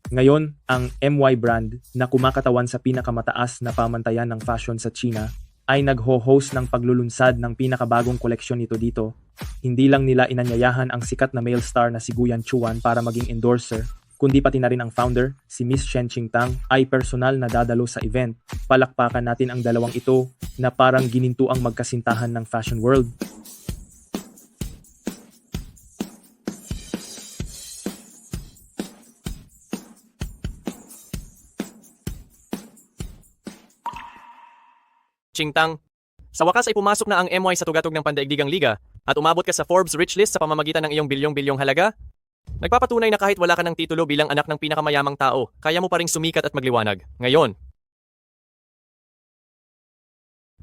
Ngayon, ang MY brand na kumakatawan sa pinakamataas na pamantayan ng fashion sa China ay nagho-host ng paglulunsad ng pinakabagong koleksyon nito dito. Hindi lang nila inanyayahan ang sikat na male star na si Guyan Chuan para maging endorser, kundi pati na rin ang founder, si Miss Shen Qingtang, ay personal na dadalo sa event. Palakpakan natin ang dalawang ito na parang gininto ang magkasintahan ng fashion world. Qingtang, sa wakas ay pumasok na ang MY sa tugatog ng Pandaigdigang Liga at umabot ka sa Forbes Rich List sa pamamagitan ng iyong bilyong-bilyong halaga? Nagpapatunay na kahit wala ka ng titulo bilang anak ng pinakamayamang tao, kaya mo pa ring sumikat at magliwanag. Ngayon,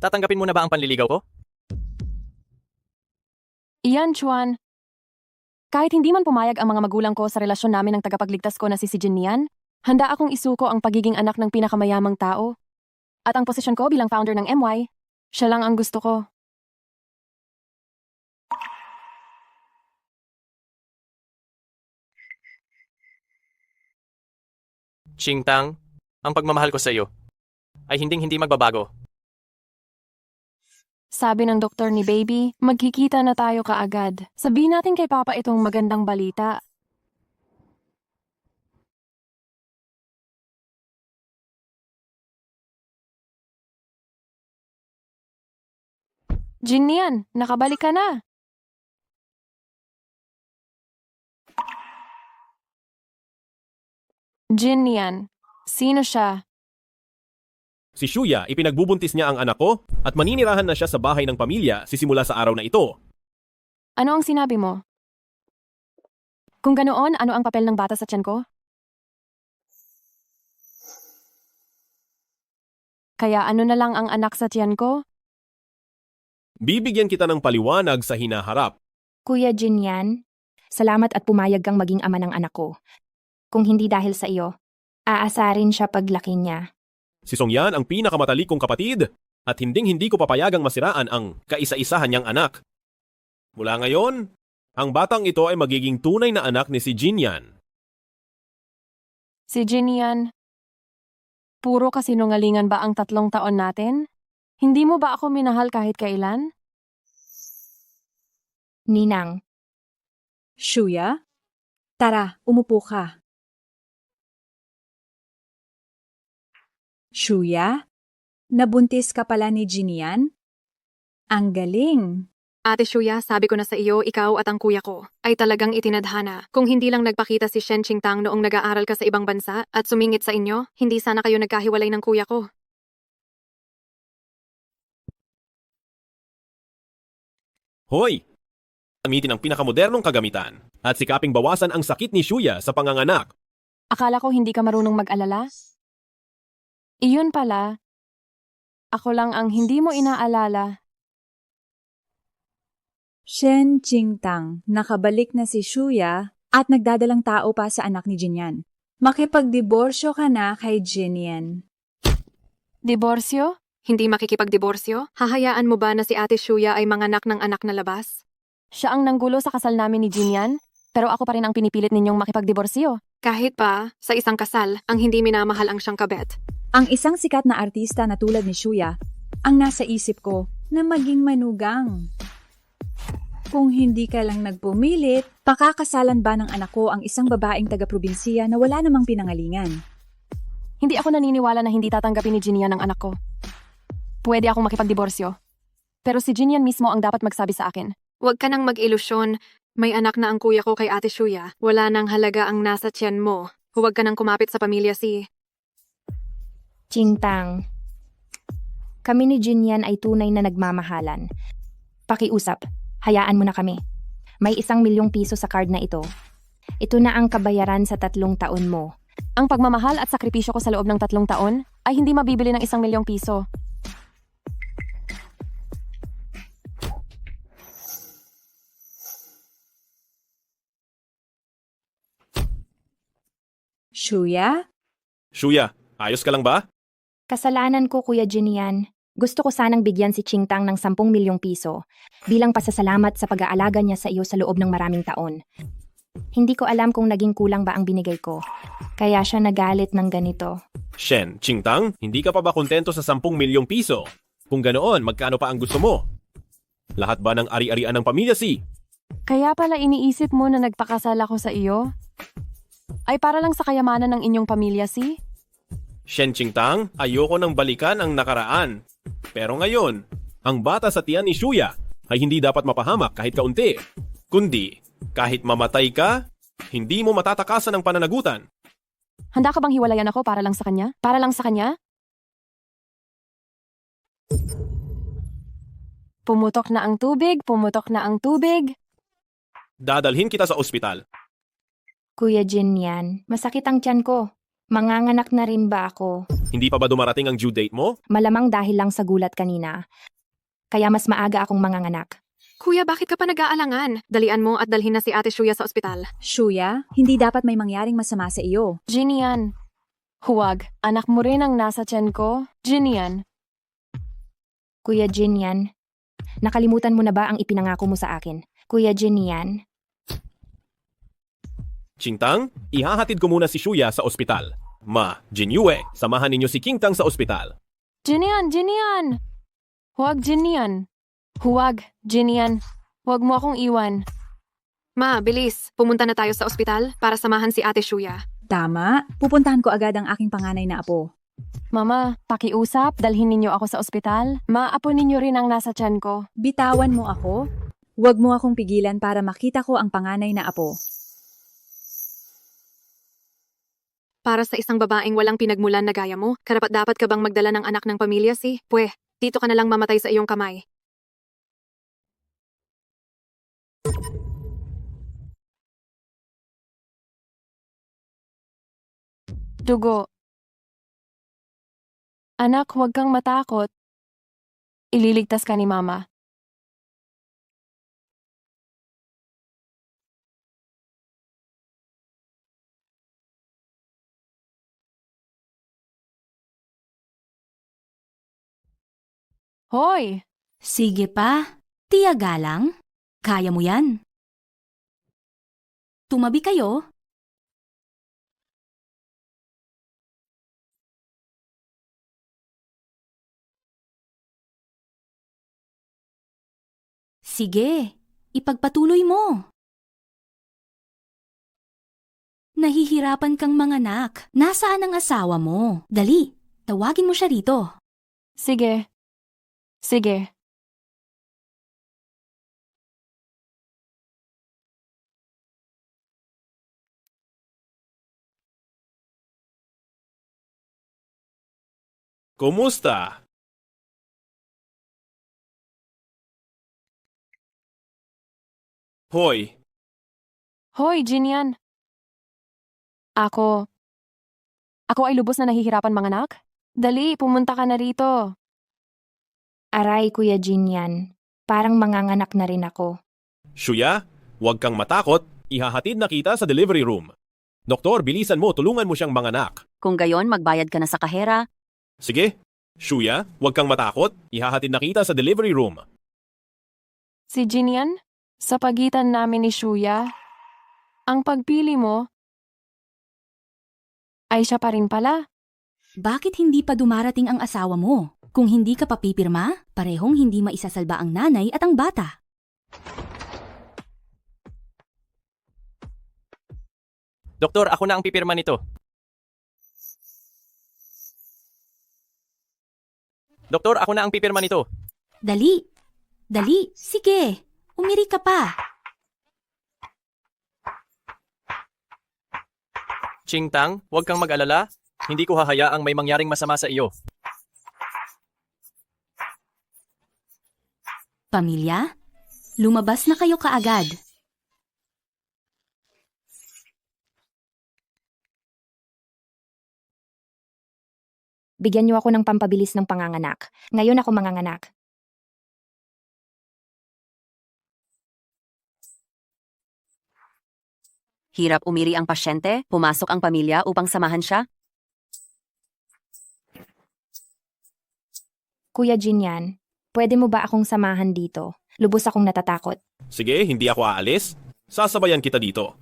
tatanggapin mo na ba ang panliligaw ko? Iyan, Chuan. Kahit hindi man pumayag ang mga magulang ko sa relasyon namin ng tagapagligtas ko na si Jin Nian, handa akong isuko ang pagiging anak ng pinakamayamang tao. At ang posisyon ko bilang founder ng MY, siya lang ang gusto ko. Qingtang, ang pagmamahal ko sa iyo ay hinding-hindi magbabago. Sabi ng doktor ni Baby, magkikita na tayo kaagad. Sabihin natin kay Papa itong magandang balita. Jin Nian, nakabalik ka na. Jin Nian, sino siya? Si Shuya, ipinagbubuntis niya ang anak ko at maninirahan na siya sa bahay ng pamilya sisimula sa araw na ito. Ano ang sinabi mo? Kung ganoon, ano ang papel ng bata sa tiyan ko? Kaya ano na lang ang anak sa tiyan ko? Bibigyan kita ng paliwanag sa hinaharap. Kuya Jinyan, salamat at pumayag kang maging ama ng anak ko. Kung hindi dahil sa iyo, aasarin siya paglaki niya. Si Songyan ang pinakamatalikong kapatid at hinding-hindi ko papayagang masiraan ang kaisa-isahan niyang anak. Mula ngayon, ang batang ito ay magiging tunay na anak ni si Jinyan. Si Jin Nian, puro kasinungalingan ba ang 3 taon natin? Hindi mo ba ako minahal kahit kailan? Ninang, Shuya? Tara, umupo ka. Shuya? Nabuntis ka pala ni Jinian? Ang galing! Ate Shuya, sabi ko na sa iyo, ikaw at ang kuya ko ay talagang itinadhana. Kung hindi lang nagpakita si Shen Qingtang noong nag-aaral ka sa ibang bansa at sumingit sa inyo, hindi sana kayo nagkahiwalay ng kuya ko. Hoy! Gamitin ang pinakamodernong kagamitan at sikaping bawasan ang sakit ni Shuya sa panganganak. Akala ko hindi ka marunong mag-alala? Iyon pala. Ako lang ang hindi mo inaalala. Shen Qingtang, nakabalik na si Shuya at nagdadalang tao pa sa anak ni Jinyan. Makipagdiborsyo ka na kay Jinian. Diborsyo? Hindi makikipagdiborsyo? Hahayaan mo ba na si Ate Shuya ay manganak ng anak na labas? Siya ang nanggulo sa kasal namin ni Jinyan, pero ako pa rin ang pinipilit ninyong makipagdiborsyo. Kahit pa, sa isang kasal, ang hindi minamahal ang siyang kabet. Ang isang sikat na artista na tulad ni Shuya, ang nasa isip ko na maging manugang. Kung hindi ka lang nagpumilit, pakakasalan ba ng anak ko ang isang babaeng taga-probinsiya na wala namang pinangalingan? Hindi ako naniniwala na hindi tatanggapin ni Jinyan ang anak ko. Pwede akong makipagdiborsyo. Pero si Jinyan mismo ang dapat magsabi sa akin. Huwag ka nang mag-ilusyon. May anak na ang kuya ko kay Ate Shuya. Wala nang halaga ang nasa tiyan mo. Huwag ka nang kumapit sa pamilya si... Qingtang. Kami ni Jinyan ay tunay na nagmamahalan. Pakiusap, hayaan mo na kami. May 1 milyong piso sa card na ito. Ito na ang kabayaran sa 3 taon mo. Ang pagmamahal at sakripisyo ko sa loob ng 3 taon ay hindi mabibili ng 1 milyong piso. Shuya? Shuya, ayos ka lang ba? Kasalanan ko, Kuya Jinyan. Gusto ko sanang bigyan si Qingtang ng 10 milyong piso bilang pasasalamat sa pag-aalaga niya sa iyo sa loob ng maraming taon. Hindi ko alam kung naging kulang ba ang binigay ko. Kaya siya nagalit ng ganito. Shen, Qingtang, hindi ka pa ba kontento sa 10 milyong piso? Kung ganoon, magkano pa ang gusto mo? Lahat ba ng ari-arian ng pamilya si? Kaya pala iniisip mo na nagpakasal ako sa iyo? Ay para lang sa kayamanan ng inyong pamilya, si? Shen Qingtang, ayoko nang balikan ang nakaraan. Pero ngayon, ang bata sa tiyan ni Shuya ay hindi dapat mapahamak kahit kaunti. Kundi, kahit mamatay ka, hindi mo matatakasan ang pananagutan. Handa ka bang hiwalayan ako para lang sa kanya? Para lang sa kanya? Pumutok na ang tubig, pumutok na ang tubig. Dadalhin kita sa ospital. Kuya Jinyan, masakit ang tiyan ko. Manganganak na rin ba ako? Hindi pa ba dumarating ang due date mo? Malamang dahil lang sa gulat kanina. Kaya mas maaga akong manganganak. Kuya, bakit ka pa nag-aalangan? Dalian mo at dalhin na si Ate Shuya sa ospital. Shuya, hindi dapat may mangyaring masama sa iyo. Jinian. Huwag, anak mo rin ang nasa tiyan ko. Jinian. Kuya Jinyan, nakalimutan mo na ba ang ipinangako mo sa akin? Kuya Jinyan, Qingtang, ihahatid ko muna si Shuya sa ospital. Ma, Jinyue, samahan ninyo si Qingtang sa ospital. Jinian, Jinian. Huwag, Jinian. Huwag, Jinian. Huwag mo akong iwan. Ma, bilis. Pumunta na tayo sa ospital para samahan si Ate Shuya. Tama, pupuntahan ko agad ang aking panganay na apo. Mama, pakiusap, dalhin ninyo ako sa ospital. Maapo ninyo rin ang nasa tiyan ko. Bitawan mo ako? Huwag mo akong pigilan para makita ko ang panganay na apo. Para sa isang babaeng walang pinagmulan na gaya mo, karapat-dapat ka bang magdala ng anak ng pamilya, si? Pweh, dito ka na lang mamatay sa iyong kamay. Dugo. Anak, huwag kang matakot. Ililigtas ka ni Mama. Hoy! Sige pa, tiyaga lang. Kaya mo yan. Tumabi kayo. Sige, ipagpatuloy mo. Nahihirapan kang manganak. Nasaan ang asawa mo? Dali, tawagin mo siya rito. Sige. Sige. Kumusta? Hoy, Hoy, Jinian. Ako ay lubos na nahihirapan manganak? Dali, pumunta ka na rito. aray Kuya Jinyan, parang manganganak na rin ako. Shuya, huwag kang matakot. Ihahatid na kita sa delivery room. Doktor, bilisan mo, tulungan mo siyang manganak. Kung gayon, magbayad ka na sa kahera. Sige, Shuya, huwag kang matakot. Ihahatid na kita sa delivery room. Si Jinian, sa pagitan namin ni Shuya, ang pagpili mo ay siya pa rin pala. Bakit hindi pa dumarating ang asawa mo? Kung hindi ka papipirma, parehong hindi maisasalba ang nanay at ang bata. Doktor, ako na ang pipirma nito. Doktor, ako na ang pipirma nito. Dali, dali, sige, umiri ka pa. Qingtang, huwag kang mag-alala. Hindi ko hahayaang may mangyaring masama sa iyo. Pamilya, lumabas na kayo kaagad. Bigyan niyo ako ng pampabilis ng panganganak. Ngayon ako manganganak. Hirap umiri ang pasyente, pumasok ang pamilya upang samahan siya. Kuya Jinyan, pwede mo ba akong samahan dito? Lubos akong natatakot. Sige, hindi ako aalis. Sasabayan kita dito.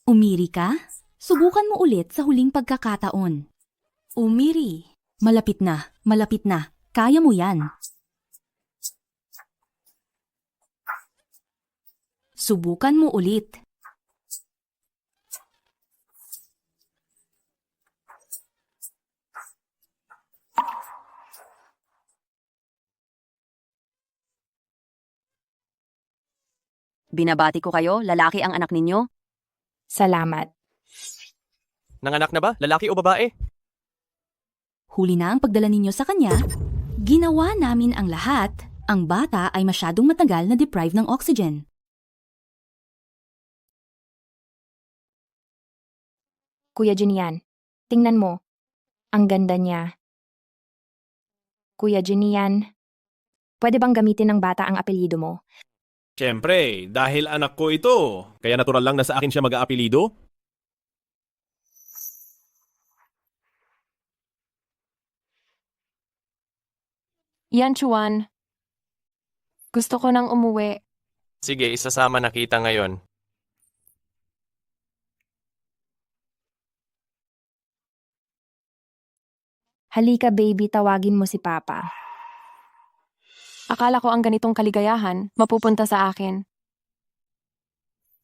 Umiri ka? Subukan mo ulit sa huling pagkakataon. Umiri. Malapit na, malapit na. Kaya mo yan. Subukan mo ulit. Binabati ko kayo, lalaki ang anak ninyo. Salamat. Nanganak na ba? Lalaki o babae? Huli na ang pagdala ninyo sa kanya. Ginawa namin ang lahat. Ang bata ay masyadong matagal na deprived ng oxygen. Kuya Jinian, tingnan mo. Ang ganda niya. Kuya Jinian, pwede bang gamitin ng bata ang apelyido mo? Siyempre, dahil anak ko ito, kaya natural lang na sa akin siya mag-aapelido. Yan, Chuan. Gusto ko nang umuwi. Sige, isasama na kita ngayon. Halika baby, tawagin mo si Papa. Akala ko ang ganitong kaligayahan mapupunta sa akin.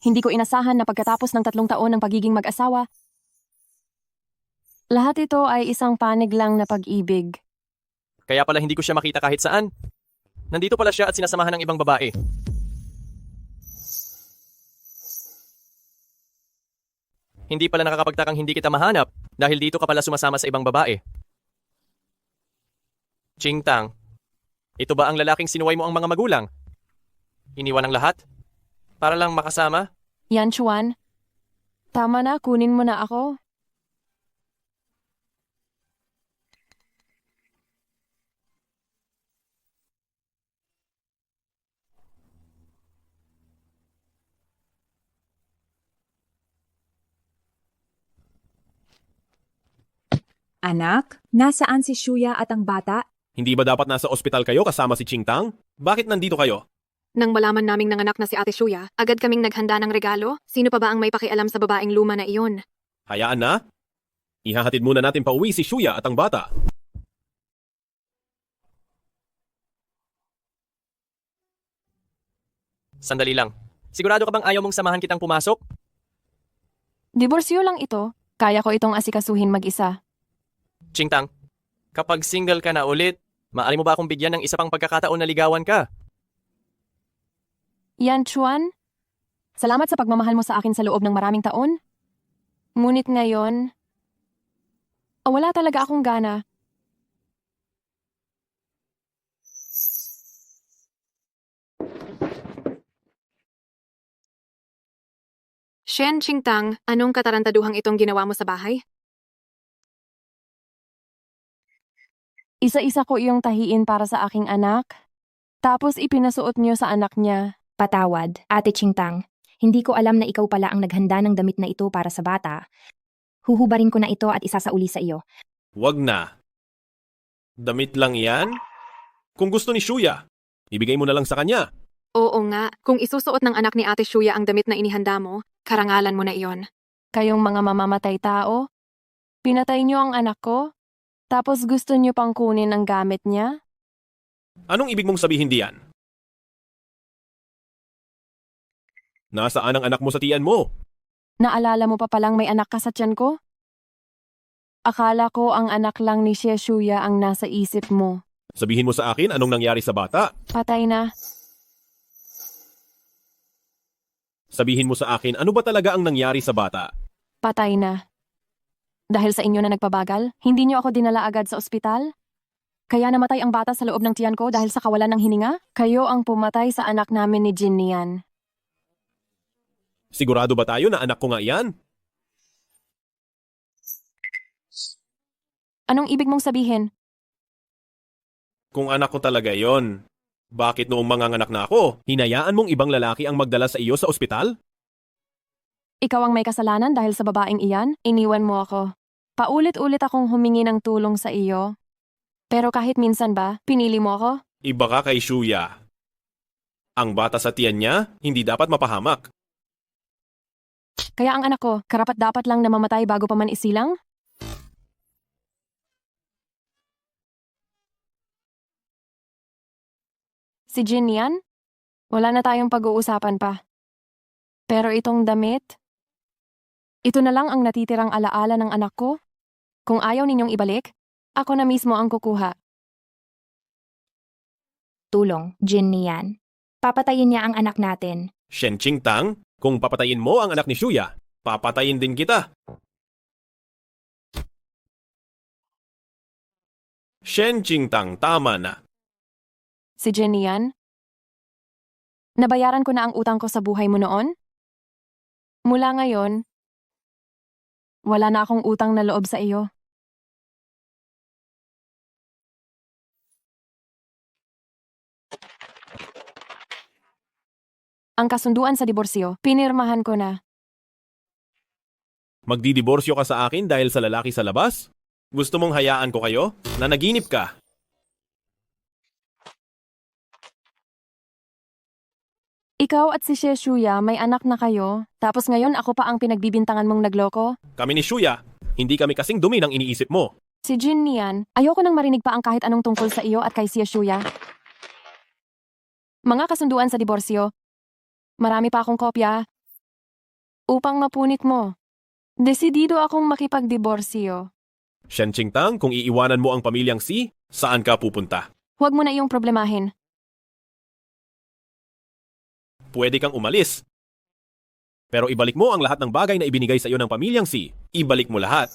Hindi ko inasahan na pagkatapos ng 3 taon ng pagiging mag-asawa, lahat ito ay isang panig lang na pag-ibig. Kaya pala hindi ko siya makita kahit saan. Nandito pala siya at sinasamahan ng ibang babae. Hindi pala nakakapagtakang hindi kita mahanap dahil dito ka pala sumasama sa ibang babae. Chingtang, ito ba ang lalaking sinuway mo ang mga magulang? Iniwan ang lahat? Para lang makasama? Yan, Chuan. Tama na, kunin mo na ako. Anak, nasaan si Shuya at ang bata? Hindi ba dapat nasa ospital kayo kasama si Chingtang? Bakit nandito kayo? Nang malaman naming nanganak na si Ate Shuya, agad kaming naghanda ng regalo. Sino pa ba ang may pakialam sa babaeng luma na iyon? Hayaan na. Ihahatid muna natin pauwi si Shuya at ang bata. Sandali lang. Sigurado ka bang ayaw mong samahan kitang pumasok? Diborsyo lang ito. Kaya ko itong asikasuhin mag-isa. Chingtang, kapag single ka na ulit, maaari mo ba akong bigyan ng isa pang pagkakataon na ligawan ka? Yan, Chuan. Salamat sa pagmamahal mo sa akin sa loob ng maraming taon. Ngunit ngayon, wala talaga akong gana. Shen Chingtang, anong katarantaduhang itong ginawa mo sa bahay? Isa-isa ko iyong tahiin para sa aking anak. Tapos ipinasuot niyo sa anak niya. Patawad, Ate Chingtang. Hindi ko alam na ikaw pala ang naghanda ng damit na ito para sa bata. Huhubarin ko na ito at isasauli sa iyo. Wag na. Damit lang yan? Kung gusto ni Shuya, ibigay mo na lang sa kanya. Oo nga, kung isusuot ng anak ni Ate Shuya ang damit na inihanda mo, karangalan mo na iyon. Kayong mga mamamatay tao, pinatay niyo ang anak ko, tapos gusto niyo pang kunin ang gamit niya? Anong ibig mong sabihin diyan? Nasaan ang anak mo sa tiyan mo? Naalala mo pa palang may anak ka sa tiyan ko? Akala ko ang anak lang ni Shuya ang nasa isip mo. Sabihin mo sa akin anong nangyari sa bata. Patay na. Sabihin mo sa akin ano ba talaga ang nangyari sa bata. Patay na. Dahil sa inyo na nagpabagal, hindi niyo ako dinala agad sa ospital? Kaya namatay ang bata sa loob ng tiyan ko dahil sa kawalan ng hininga? Kayo ang pumatay sa anak namin ni Jinian. Sigurado ba tayo na anak ko nga yan? Anong ibig mong sabihin? Kung anak ko talaga yon, bakit noong manganganak na ako, hinayaan mong ibang lalaki ang magdala sa iyo sa ospital? Ikaw ang may kasalanan dahil sa babaeng iyan, iniwan mo ako. Paulit-ulit akong humingi ng tulong sa iyo. Pero kahit minsan ba, pinili mo ako? Iba ka kay Shuya. Ang bata sa tiyan niya, hindi dapat mapahamak. Kaya ang anak ko, karapat-dapat lang na mamatay bago pa man isilang? Si Jin yan? Wala na tayong pag-uusapan pa. Pero itong damit? Ito na lang ang natitirang alaala ng anak ko? Kung ayaw ninyong ibalik, ako na mismo ang kukuha. Tulong, Jin niyan. Papatayin niya ang anak natin. Shen Qingtang, kung papatayin mo ang anak ni Shuya, papatayin din kita. Shen Qingtang, tama na. Si Jin yan? Nabayaran ko na ang utang ko sa buhay mo noon? Mula ngayon, wala na akong utang na loob sa iyo. Ang kasunduan sa diborsyo, pinirmahan ko na. Magdidiborsyo ka sa akin dahil sa lalaki sa labas? Gusto mong hayaan ko kayo? Nanaginip ka. Ikaw at si Shuya may anak na kayo, tapos ngayon ako pa ang pinagbibintangan mong nagloko? Kami ni Shuya, hindi kami kasing dumi ng iniisip mo. Si Jin niyan, ayoko nang marinig pa ang kahit anong tungkol sa iyo at kay Shuya. Mga kasunduan sa diborsyo, marami pa akong kopya. Upang mapunit mo, desidido akong makipagdiborsyo. Shen Qingtang, kung iiwanan mo ang pamilyang Si, saan ka pupunta? Huwag mo na iyong problemahin. Pwede kang umalis. Pero ibalik mo ang lahat ng bagay na ibinigay sa iyo ng pamilyang Si. Ibalik mo lahat.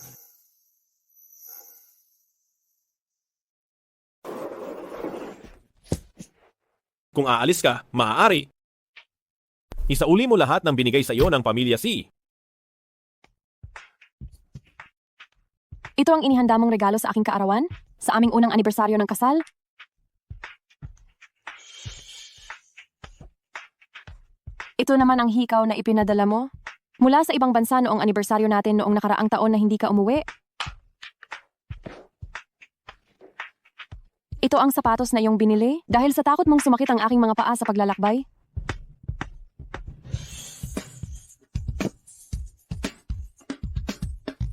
Kung aalis ka, maaari. Isauli mo lahat ng binigay sa iyo ng pamilya Si. Ito ang inihanda mong regalo sa aking kaarawan? Sa aming unang anibersaryo ng kasal? Ito naman ang hikaw na ipinadala mo? Mula sa ibang bansa noong anibersaryo natin noong nakaraang taon na hindi ka umuwi? Ito ang sapatos na iyong binili dahil sa takot mong sumakit ang aking mga paa sa paglalakbay?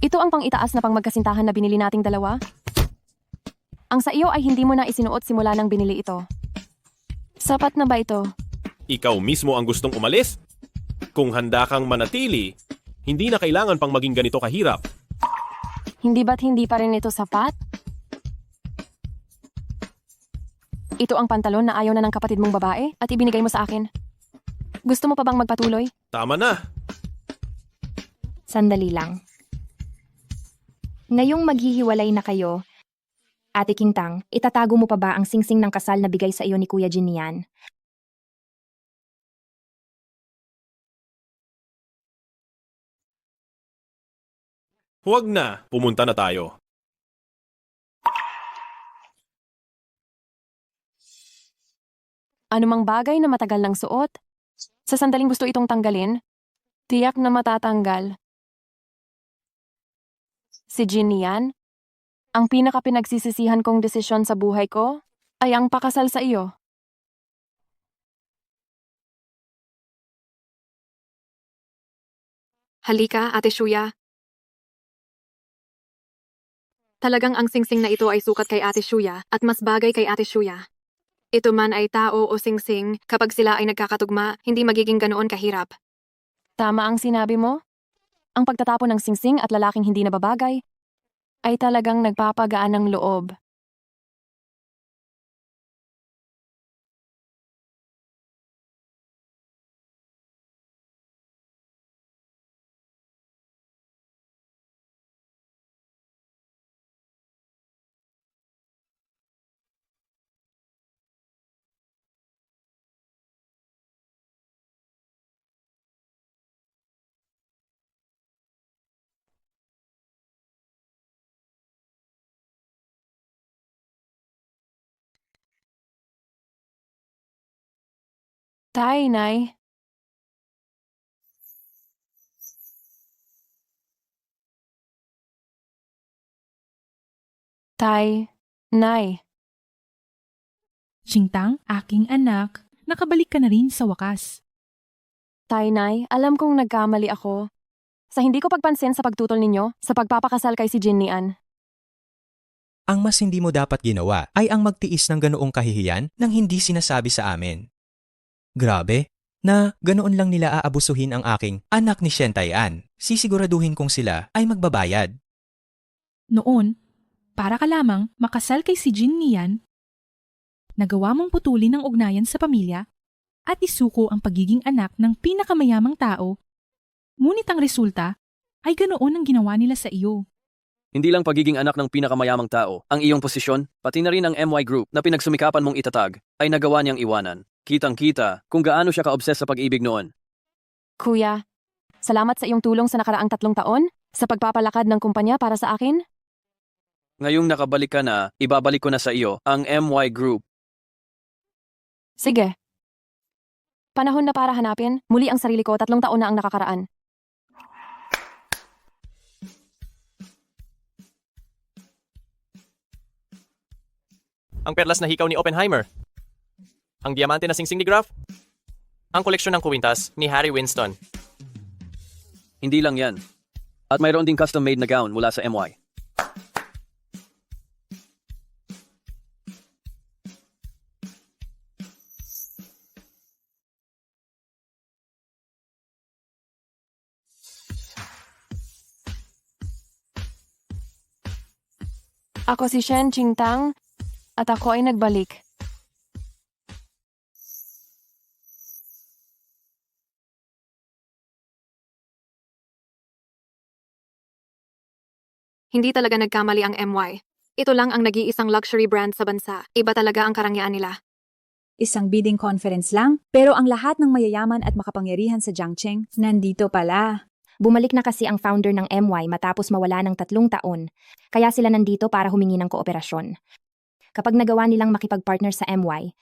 Ito ang pang-itaas na pangmagkasintahan na binili nating dalawa? Ang sa iyo ay hindi mo na isinuot simula nang binili ito. Sapat na ba ito? Ikaw mismo ang gustong umalis? Kung handa kang manatili, hindi na kailangan pang maging ganito kahirap. Hindi ba't hindi pa rin ito sapat? Ito ang pantalon na ayaw na ng kapatid mong babae at ibinigay mo sa akin. Gusto mo pa bang magpatuloy? Tama na. Sandali lang. Ngayong maghihiwalay na kayo, Ate Qingtang, itatago mo pa ba ang singsing ng kasal na bigay sa iyo ni Kuya Jin niyan? Huwag na, pumunta na tayo. Anumang bagay na matagal ng suot? Sa sandaling gusto itong tanggalin, tiyak na matatanggal. Si Jin yan, ang pinaka-pinagsisisihan kong desisyon sa buhay ko ay ang pakasal sa iyo. Halika, Ate Shuya. Talagang ang singsing na ito ay sukat kay Ate Shuya at mas bagay kay Ate Shuya. Ito man ay tao o singsing, kapag sila ay nagkakatugma, hindi magiging ganoon kahirap. Tama ang sinabi mo? Ang pagtatapon ng singsing at lalaking hindi nababagay ay talagang nagpapagaan ng loob. Tay, Nay. Tay, Nay. Qingtang, aking anak, nakabalik ka na rin sa wakas. Nay, alam kong nagkamali ako. Sa hindi ko pagpansin sa pagtutol ninyo, sa pagpapakasal kay si Jinnian. Ang mas hindi mo dapat ginawa ay ang magtiis ng ganoong kahihiyan nang hindi sinasabi sa amin. Grabe, na ganoon lang nila aabusuhin ang aking anak ni Shentayan. Sisiguraduhin kong sila ay magbabayad. Noon, para ka lamang makasal kay si Jin Nian, nagawa mong putulin ang ugnayan sa pamilya at isuko ang pagiging anak ng pinakamayamang tao. Ngunit ang resulta ay ganoon ang ginawa nila sa iyo. Hindi lang pagiging anak ng pinakamayamang tao, ang iyong posisyon, pati na rin ang MY Group na pinagsumikapan mong itatag, ay nagawa niyang iwanan. Kitang-kita kung gaano siya ka-obsess sa pag-ibig noon. Kuya, salamat sa iyong tulong sa nakaraang 3 taon, sa pagpapalakad ng kumpanya para sa akin. Ngayong nakabalik ka na, ibabalik ko na sa iyo ang MY Group. Sige. Panahon na para hanapin, muli ang sarili ko, 3 taon na ang nakakaraan. Ang perlas na hikaw ni Oppenheimer. Ang diamante na singsing ni Graf. Ang koleksyon ng kuwintas ni Harry Winston. Hindi lang yan. At mayroon ding custom-made na gown mula sa MY. Ako si Shen Qingtang, at ako ay nagbalik. Hindi talaga nagkamali ang MY. Ito lang ang nag-iisang luxury brand sa bansa. Iba talaga ang karangyaan nila. Isang bidding conference lang, pero ang lahat ng mayayaman at makapangyarihan sa Jiangcheng nandito pala. Bumalik na kasi ang founder ng MY matapos mawala ng 3 taon, kaya sila nandito para humingi ng kooperasyon. Kapag nagawa nilang makipag-partner sa MY,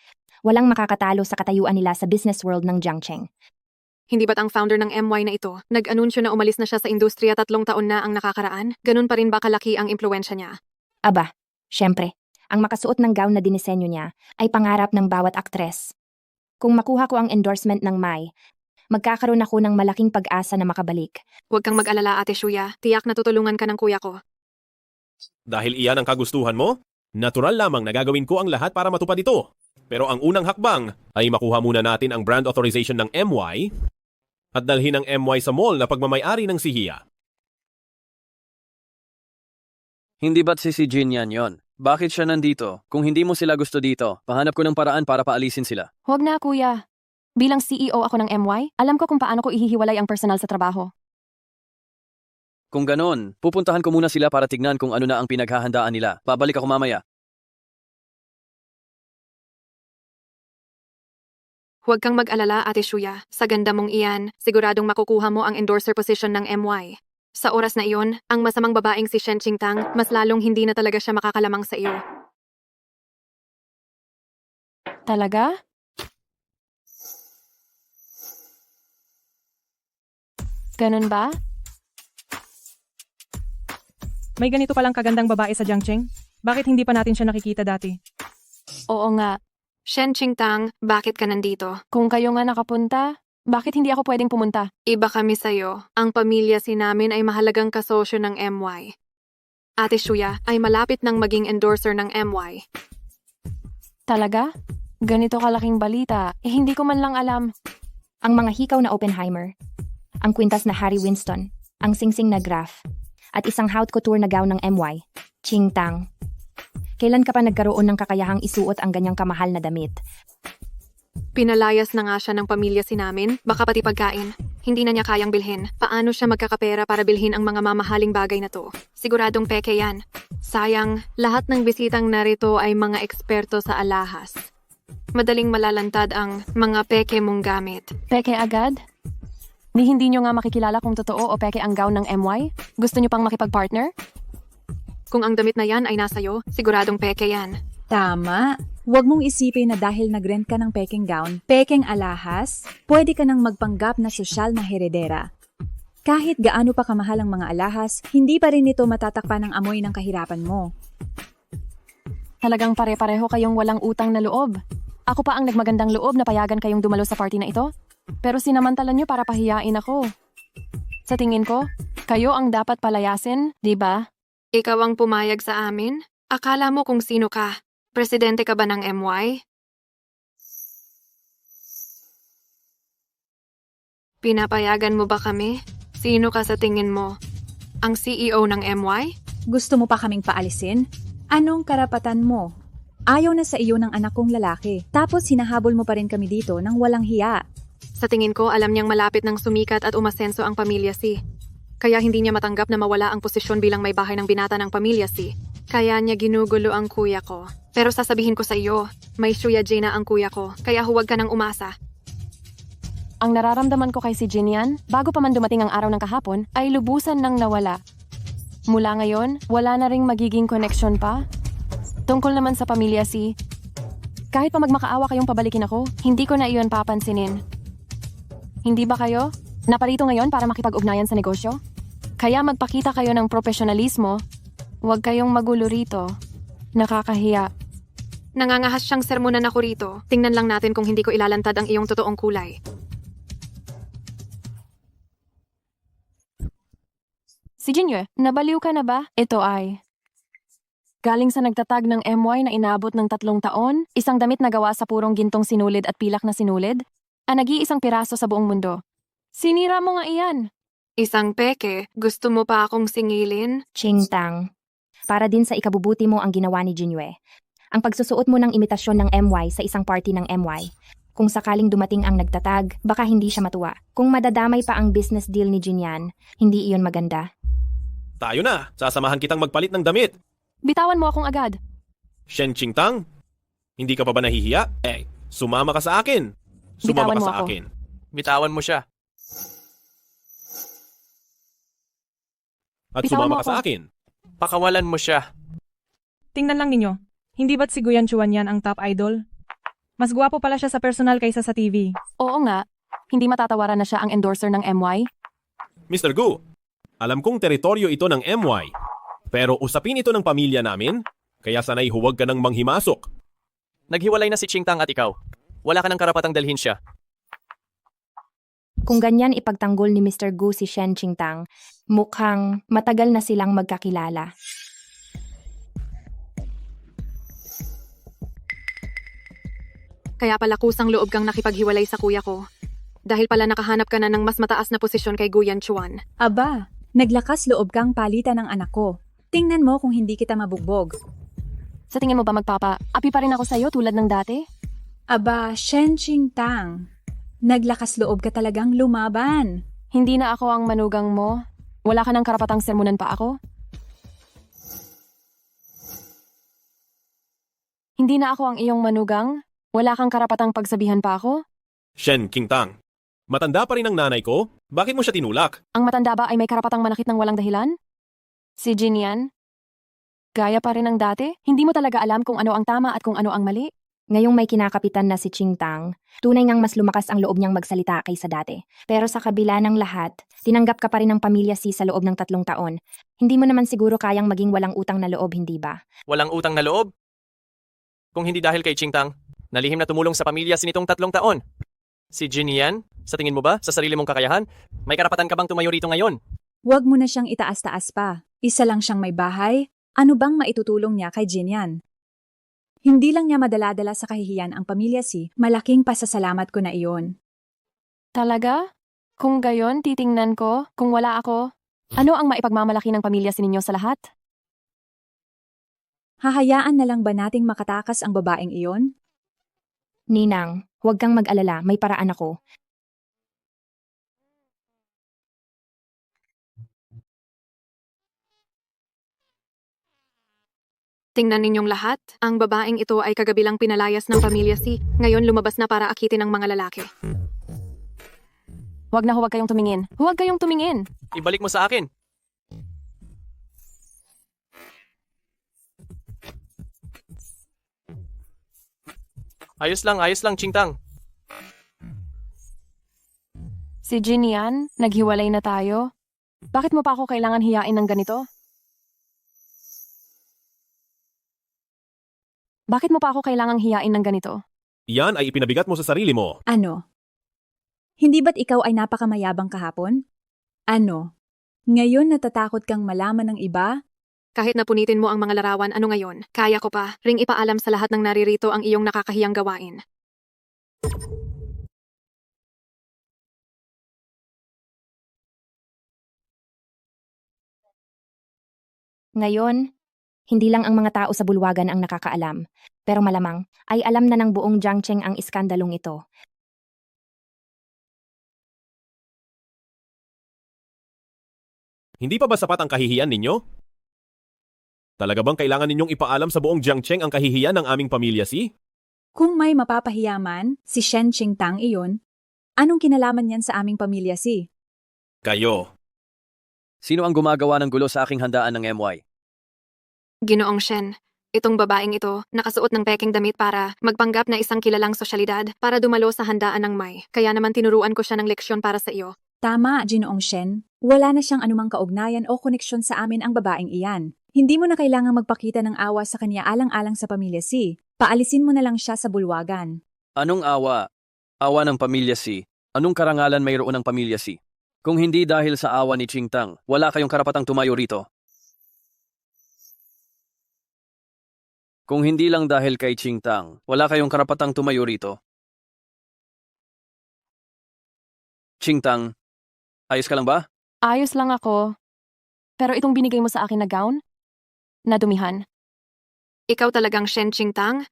walang makakatalo sa katayuan nila sa business world ng Jiangcheng. Hindi ba't ang founder ng MY na ito, nag-anunsyo na umalis na siya sa industriya 3 taon na ang nakakaraan? Ganun pa rin ba kalaki ang impluensya niya? Aba, syempre, ang makasuot ng gown na dinisenyo niya ay pangarap ng bawat aktres. Kung makuha ko ang endorsement ng Mai, magkakaroon ako ng malaking pag-asa na makabalik. Huwag kang mag-alala, Ate Shuya. Tiyak na tutulungan ka ng kuya ko. Dahil iyan ang kagustuhan mo, natural lamang na gagawin ko ang lahat para matupad ito. Pero ang unang hakbang ay makuha muna natin ang brand authorization ng MY at dalhin ang MY sa mall na pagmamayari ng Sihiya. Hindi ba't si Jin yan yon? Bakit siya nandito? Kung hindi mo sila gusto dito, pahanap ko ng paraan para paalisin sila. Huwag na, kuya. Bilang CEO ako ng MY, alam ko kung paano ko ihihiwalay ang personal sa trabaho. Kung ganon, pupuntahan ko muna sila para tignan kung ano na ang pinaghahandaan nila. Babalik ako mamaya. Huwag kang mag-alala, Ate Shuya. Sa ganda mong iyan, siguradong makukuha mo ang endorser position ng MY. Sa oras na iyon, ang masamang babaeng si Shen Qingtang, mas lalong hindi na talaga siya makakalamang sa iyo. Talaga? Ganun ba? May ganito palang kagandang babae sa Jiangcheng? Bakit hindi pa natin siya nakikita dati? Oo nga. Shen Qingtang, bakit ka nandito? Kung kayo nga nakapunta, bakit hindi ako pwedeng pumunta? Iba kami sa'yo. Ang pamilya si namin ay mahalagang kasosyo ng MY. Ate Shuya ay malapit ng maging endorser ng MY. Talaga? Ganito kalaking balita, hindi ko man lang alam. Ang mga hikaw na Oppenheimer, ang kwintas na Harry Winston, ang singsing na Graf, at isang haute couture na gown ng MY, Qingtang. Kailan ka pa nagkaroon ng kakayahang isuot ang ganyang kamahal na damit? Pinalayas na nga siya ng pamilya si namin, baka pati pagkain. Hindi na niya kayang bilhin. Paano siya magkakapera para bilhin ang mga mamahaling bagay na to? Siguradong peke yan. Sayang, lahat ng bisitang narito ay mga eksperto sa alahas. Madaling malalantad ang mga peke mong gamit. Peke agad? Ni hindi nyo nga makikilala kung totoo o peke ang gown ng MY? Gusto nyo pang makipag-partner? Kung ang damit na yan ay nasayo, siguradong peke yan. Tama. Huwag mong isipin na dahil nag-rent ka ng peking gown, peking alahas, pwede ka nang magpanggap na sosyal na heredera. Kahit gaano pa kamahal ang mga alahas, hindi pa rin ito matatakpan ng amoy ng kahirapan mo. Talagang pare-pareho kayong walang utang na loob. Ako pa ang nagmagandang loob na payagan kayong dumalo sa party na ito. Pero sinamantala niyo para pahiyain ako. Sa tingin ko, kayo ang dapat palayasin, di ba? Ikaw ang pumayag sa amin? Akala mo kung sino ka? Presidente ka ba ng MY? Pinapayagan mo ba kami? Sino ka sa tingin mo? Ang CEO ng MY? Gusto mo pa kaming paalisin? Anong karapatan mo? Ayaw na sa iyo ng anak kong lalaki. Tapos hinahabol mo pa rin kami dito ng walang hiya. Sa tingin ko, alam niyang malapit ng sumikat at umasenso ang pamilya C. Kaya hindi niya matanggap na mawala ang posisyon bilang may bahay ng binata ng pamilya C. Kaya niya ginugulo ang kuya ko. Pero sasabihin ko sa iyo, may Shuya Jaina ang kuya ko, kaya huwag ka nang umasa. Ang nararamdaman ko kay si Jinian, bago pa man dumating ang araw ng kahapon, ay lubusan nang nawala. Mula ngayon, wala na ring magiging koneksyon pa. Tungkol naman sa pamilya C, kahit pa magmakaawa kayong pabalikin ako, hindi ko na iyon papansinin. Hindi ba kayo? Naparito ngayon para makipag-ugnayan sa negosyo? Kaya magpakita kayo ng profesionalismo. Huwag kayong magulo rito. Nakakahiya. Nangangahas siyang sermonan ako rito. Tingnan lang natin kung hindi ko ilalantad ang iyong totoong kulay. Si Jinyo, nabaliw ka na ba? Ito ay galing sa nagtatag ng MY na inabot ng 3 taon, isang damit na gawa sa purong gintong sinulid at pilak na sinulid, ang nag-iisang piraso sa buong mundo. Sinira mo nga iyan. Isang peke, gusto mo pa akong singilin? Chingtang. Para din sa ikabubuti mo ang ginawa ni Jinyue. Ang pagsusuot mo ng imitasyon ng MY sa isang party ng MY. Kung sakaling dumating ang nagtatag, baka hindi siya matuwa. Kung madadamay pa ang business deal ni Jinyan, hindi iyon maganda. Tayo na, sasamahan kitang magpalit ng damit. Bitawan mo akong agad. Shen Qingtang, hindi ka pa ba nahihiya? Sumama ka sa akin. Sumama Bitawan ka mo sa ako. akin. Bitawan mo siya. At Bitawan sumama mo ka sa ako. akin. Pakawalan mo siya. Tingnan lang ninyo. Hindi ba't si Guyan Chuan yan ang top idol? Mas gwapo pala siya sa personal kaysa sa TV. Oo nga, hindi matatawaran na siya ang endorser ng MY. Mr. Gu, alam kong teritoryo ito ng MY. Pero usapin ito ng pamilya namin, kaya sanay huwag ka nang manghimasok. Naghiwalay na si Qingtang at ikaw. Wala ka ng karapatang dalhin siya. Kung ganyan ipagtanggol ni Mr. Gu si Shen Qingtang, mukhang matagal na silang magkakilala. Kaya pala kusang loob kang nakipaghiwalay sa kuya ko. Dahil pala nakahanap ka na ng mas mataas na posisyon kay Guyan Chuan. Aba, naglakas loob kang palitan ng anak ko. Tingnan mo kung hindi kita mabugbog. Sa tingin mo ba api pa rin ako sa'yo tulad ng dati? Aba, Shen Qingtang. Naglakas loob ka talagang lumaban. Hindi na ako ang manugang mo. Wala ka ng karapatang sermonan pa ako? Hindi na ako ang iyong manugang? Wala kang karapatang pagsabihan pa ako? Shen Qingtang, matanda pa rin ang nanay ko. Bakit mo siya tinulak? Ang matanda ba ay may karapatang manakit ng walang dahilan? Si Jinian? Gaya pa rin ng dati? Hindi mo talaga alam kung ano ang tama at kung ano ang mali? Ngayong may kinakapitan na si Qingtang, tunay ngang mas lumakas ang loob niyang magsalita kaysa dati. Pero sa kabila ng lahat, tinanggap ka pa rin ng pamilya Si sa loob ng 3 taon. Hindi mo naman siguro kayang maging walang utang na loob, hindi ba? Walang utang na loob? Kung hindi dahil kay Qingtang, nalihim na tumulong sa pamilya si nitong 3 taon. Si Jinian, sa tingin mo ba, sa sarili mong kakayahan, may karapatan ka bang tumayo rito ngayon? Huwag mo na siyang itaas-taas pa. Isa lang siyang may bahay. Ano bang maitutulong niya kay Jinyan? Hindi lang niya madala-dala sa kahihiyan ang pamilya Si, malaking pasasalamat ko na iyon. Talaga? Kung gayon, titingnan ko, kung wala ako, ano ang maipagmamalaki ng pamilya Si ninyo sa lahat? Hahayaan na lang ba nating makatakas ang babaeng iyon? Ninang, huwag kang mag-alala, may paraan ako. Tingnan ninyong lahat, ang babaeng ito ay kagabilang pinalayas ng pamilya Si. Ngayon lumabas na para akitin ng mga lalaki. Huwag kayong tumingin. Huwag kayong tumingin. Ibalik mo sa akin. Ayos lang, Qingtang. Si Jinian, naghiwalay na tayo. Bakit mo pa ako kailangan hiyain ng ganito? Bakit mo pa ako kailangang hiyain ng ganito? Iyan ay ipinabigat mo sa sarili mo. Ano? Hindi ba't ikaw ay napakamayabang kahapon? Ano? Ngayon natatakot kang malaman ng iba? Kahit napunitin mo ang mga larawan, ano ngayon? Kaya ko pa, ring ipaalam sa lahat ng naririto ang iyong nakakahiyang gawain. Ngayon, hindi lang ang mga tao sa bulwagan ang nakakaalam, pero malamang ay alam na ng buong Jiangcheng ang iskandalong ito. Hindi pa ba sapat ang kahihiyan ninyo? Talaga bang kailangan ninyong ipaalam sa buong Jiangcheng ang kahihiyan ng aming pamilya si? Kung may mapapahiyaman, si Shen Qingtang iyon, anong kinalaman niyan sa aming pamilya si? Kayo. Sino ang gumagawa ng gulo sa aking handaan ng MY? Ginoong Shen, itong babaeng ito, nakasuot ng peking damit para magpanggap na isang kilalang sosyalidad para dumalo sa handaan ng May. Kaya naman tinuruan ko siya ng leksyon para sa iyo. Tama, Ginoong Shen. Wala na siyang anumang kaugnayan o koneksyon sa amin ang babaeng iyan. Hindi mo na kailangang magpakita ng awa sa kanya alang-alang sa pamilya si. Paalisin mo na lang siya sa bulwagan. Anong awa? Awa ng pamilya si? Anong karangalan mayroon ng pamilya si? Kung hindi dahil sa awa ni Qingtang, wala kayong karapatang tumayo rito. Kung hindi lang dahil kay Qingtang, wala kayong karapatang tumayo rito. Qingtang, ayos ka lang ba? Ayos lang ako. Pero itong binigay mo sa akin na gown? Nadumihan. Ikaw talagang Shen Qingtang?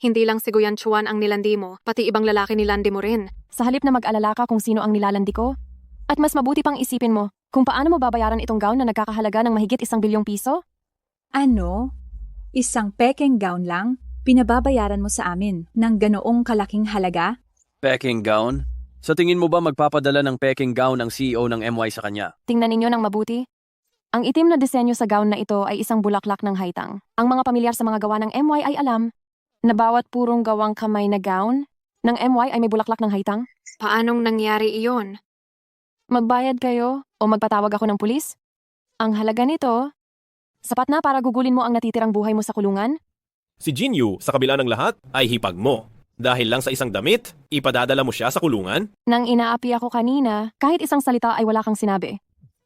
Hindi lang si Guyan Chuan ang nilandi mo, pati ibang lalaki nilandi mo rin. Sa halip na mag-alala ka kung sino ang nilalandi ko, at mas mabuti pang isipin mo kung paano mo babayaran itong gown na nagkakahalaga ng mahigit 1 bilyong piso? Ano? Isang pekeng gown lang? Pinababayaran mo sa amin ng ganoong kalaking halaga? Peking gown? Sa tingin mo ba magpapadala ng peking gown ang CEO ng MY sa kanya? Tingnan ninyo ng mabuti. Ang itim na disenyo sa gown na ito ay isang bulaklak ng haitang. Ang mga pamilyar sa mga gawa ng MY ay alam na bawat purong gawang kamay na gown ng MY ay may bulaklak ng haitang. Paanong nangyari iyon? Magbayad kayo o magpatawag ako ng pulis? Ang halaga nito, sapat na para gugulin mo ang natitirang buhay mo sa kulungan? Si Jinyu, sa kabila ng lahat, ay hipag mo. Dahil lang sa isang damit, ipadadala mo siya sa kulungan? Nang inaapi ako kanina, kahit isang salita ay wala kang sinabi.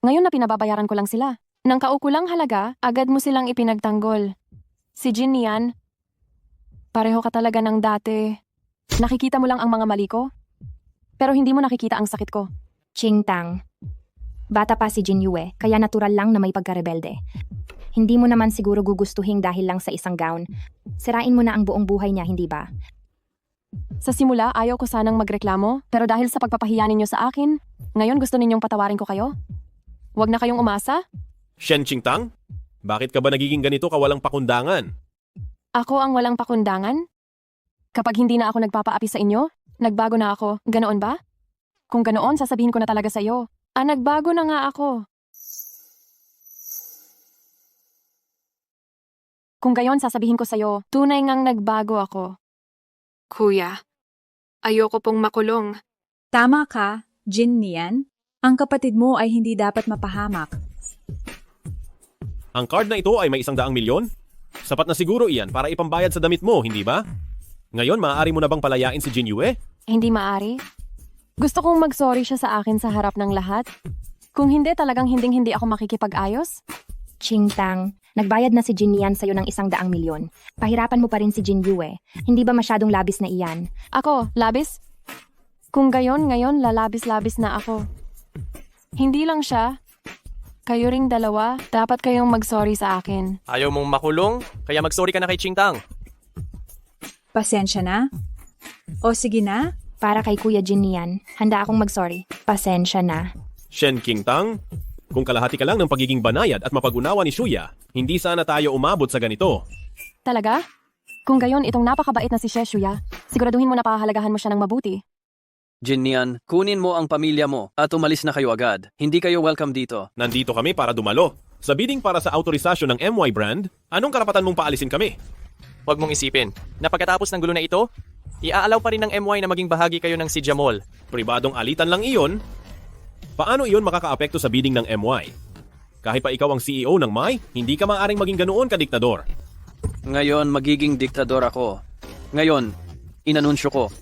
Ngayon na pinababayaran ko lang sila. Nang kaukulang halaga, agad mo silang ipinagtanggol. Si Jin Nian, pareho ka talaga ng dati. Nakikita mo lang ang mga mali ko, pero hindi mo nakikita ang sakit ko. Qingtang, bata pa si Jin Yue, kaya natural lang na may pagkarebelde. Hindi mo naman siguro gugustuhin dahil lang sa isang gown. Sirain mo na ang buong buhay niya, hindi ba? Sa simula, ayaw ko sanang magreklamo, pero dahil sa pagpapahiya ninyo sa akin, ngayon gusto ninyong patawarin ko kayo? Huwag na kayong umasa? Shen Qingtang? Bakit ka ba nagiging ganito kawalang pakundangan? Ako ang walang pakundangan? Kapag hindi na ako nagpapaapi sa inyo, nagbago na ako. Ganoon ba? Kung ganoon, sasabihin ko na talaga sa iyo. Nagbago na nga ako. Kung gayon, sasabihin ko sa iyo, tunay ngang nagbago ako. Kuya, ayoko pong makulong. Tama ka, Jin Nian. Ang kapatid mo ay hindi dapat mapahamak. Ang card na ito ay may 100 milyon? Sapat na siguro iyan para ipambayad sa damit mo, hindi ba? Ngayon, maaari mo na bang palayain si Jin Yue? Hindi maaari. Gusto kong mag-sorry siya sa akin sa harap ng lahat. Kung hindi, talagang hindi ako makikipag-ayos. Qingtang, nagbayad na si Jin Nian sa'yo ng 100 milyon. Pahirapan mo pa rin si Jin Yue. Hindi ba masyadong labis na iyan? Ako, labis? Kung gayon, ngayon lalabis-labis na ako. Hindi lang siya. Kayo ring dalawa, dapat kayong mag-sorry sa akin. Ayaw mong makulong, kaya mag-sorry ka na kay Qingtang. Pasensya na? O sige na? Para kay Kuya Jin Nian, handa akong mag-sorry. Pasensya na. Shen Qingtang? Kung kalahati ka lang ng pagiging banayad at mapag-unawa ni Shuya, hindi sana tayo umabot sa ganito. Talaga? Kung gayon, itong napakabait na si Shuya, siguraduhin mo na pahahalagahan mo siya ng mabuti. Jin Nian, kunin mo ang pamilya mo at umalis na kayo agad. Hindi kayo welcome dito. Nandito kami para dumalo. Sa bidding para sa autorisasyon ng MY brand, anong karapatan mong paalisin kami? Huwag mong isipin na pagkatapos ng gulo na ito, iaalaw pa rin ng MY na maging bahagi kayo ng Sidya Mall. Pribadong alitan lang iyon. Paano iyon makakaapekto sa bidding ng MY? Kahit pa ikaw ang CEO ng MY, hindi ka maaaring maging ganoon ka-diktador. Ngayon, magiging diktador ako. Ngayon, inanunsyo ko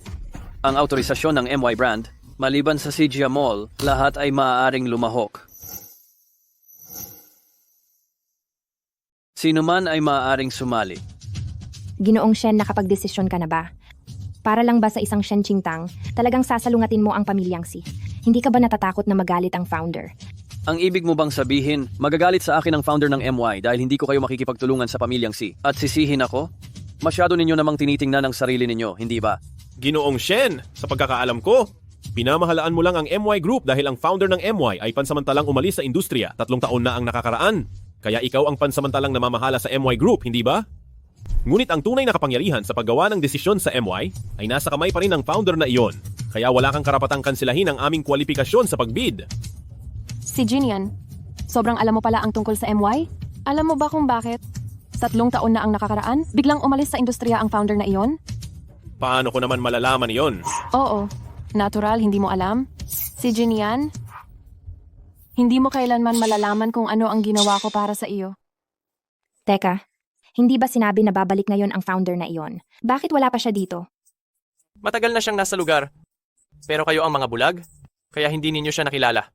ang autorisasyon ng MY brand Maliban sa CJ Mall, lahat ay maaaring lumahok. Sino man ay maaaring sumali. Ginoong Shen, nakapagdesisyon ka na ba? Para lang ba sa isang Shen Qingtang, talagang sasalungatin mo ang pamilyang Si? Hindi ka ba natatakot na magalit ang founder? Ang ibig mo bang sabihin, magagalit sa akin ang founder ng MY dahil hindi ko kayo makikipagtulungan sa pamilyang Si at sisihin ako? Masyado ninyo namang tinitingnan ang sarili ninyo, hindi ba? Ginoong Shen, sa pagkakaalam ko, pinamahalaan mo lang ang MY Group dahil ang founder ng MY ay pansamantalang umalis sa industriya. 3 taon na ang nakakaraan. Kaya ikaw ang pansamantalang namamahala sa MY Group, hindi ba? Ngunit ang tunay na kapangyarihan sa paggawa ng desisyon sa MY ay nasa kamay pa rin ng founder na iyon. Kaya wala kang karapatang kansilahin ang aming kwalifikasyon sa pagbid. Si Jinian, sobrang alam mo pala ang tungkol sa MY? Alam mo ba kung bakit? 3 taon na ang nakakaraan, biglang umalis sa industriya ang founder na iyon? Paano ko naman malalaman iyon? Oo, natural, hindi mo alam. Si Jinian, hindi mo kailanman malalaman kung ano ang ginawa ko para sa iyo. Teka, hindi ba sinabi na babalik ngayon ang founder na iyon? Bakit wala pa siya dito? Matagal na siyang nasa lugar. Pero kayo ang mga bulag, kaya hindi ninyo siya nakilala.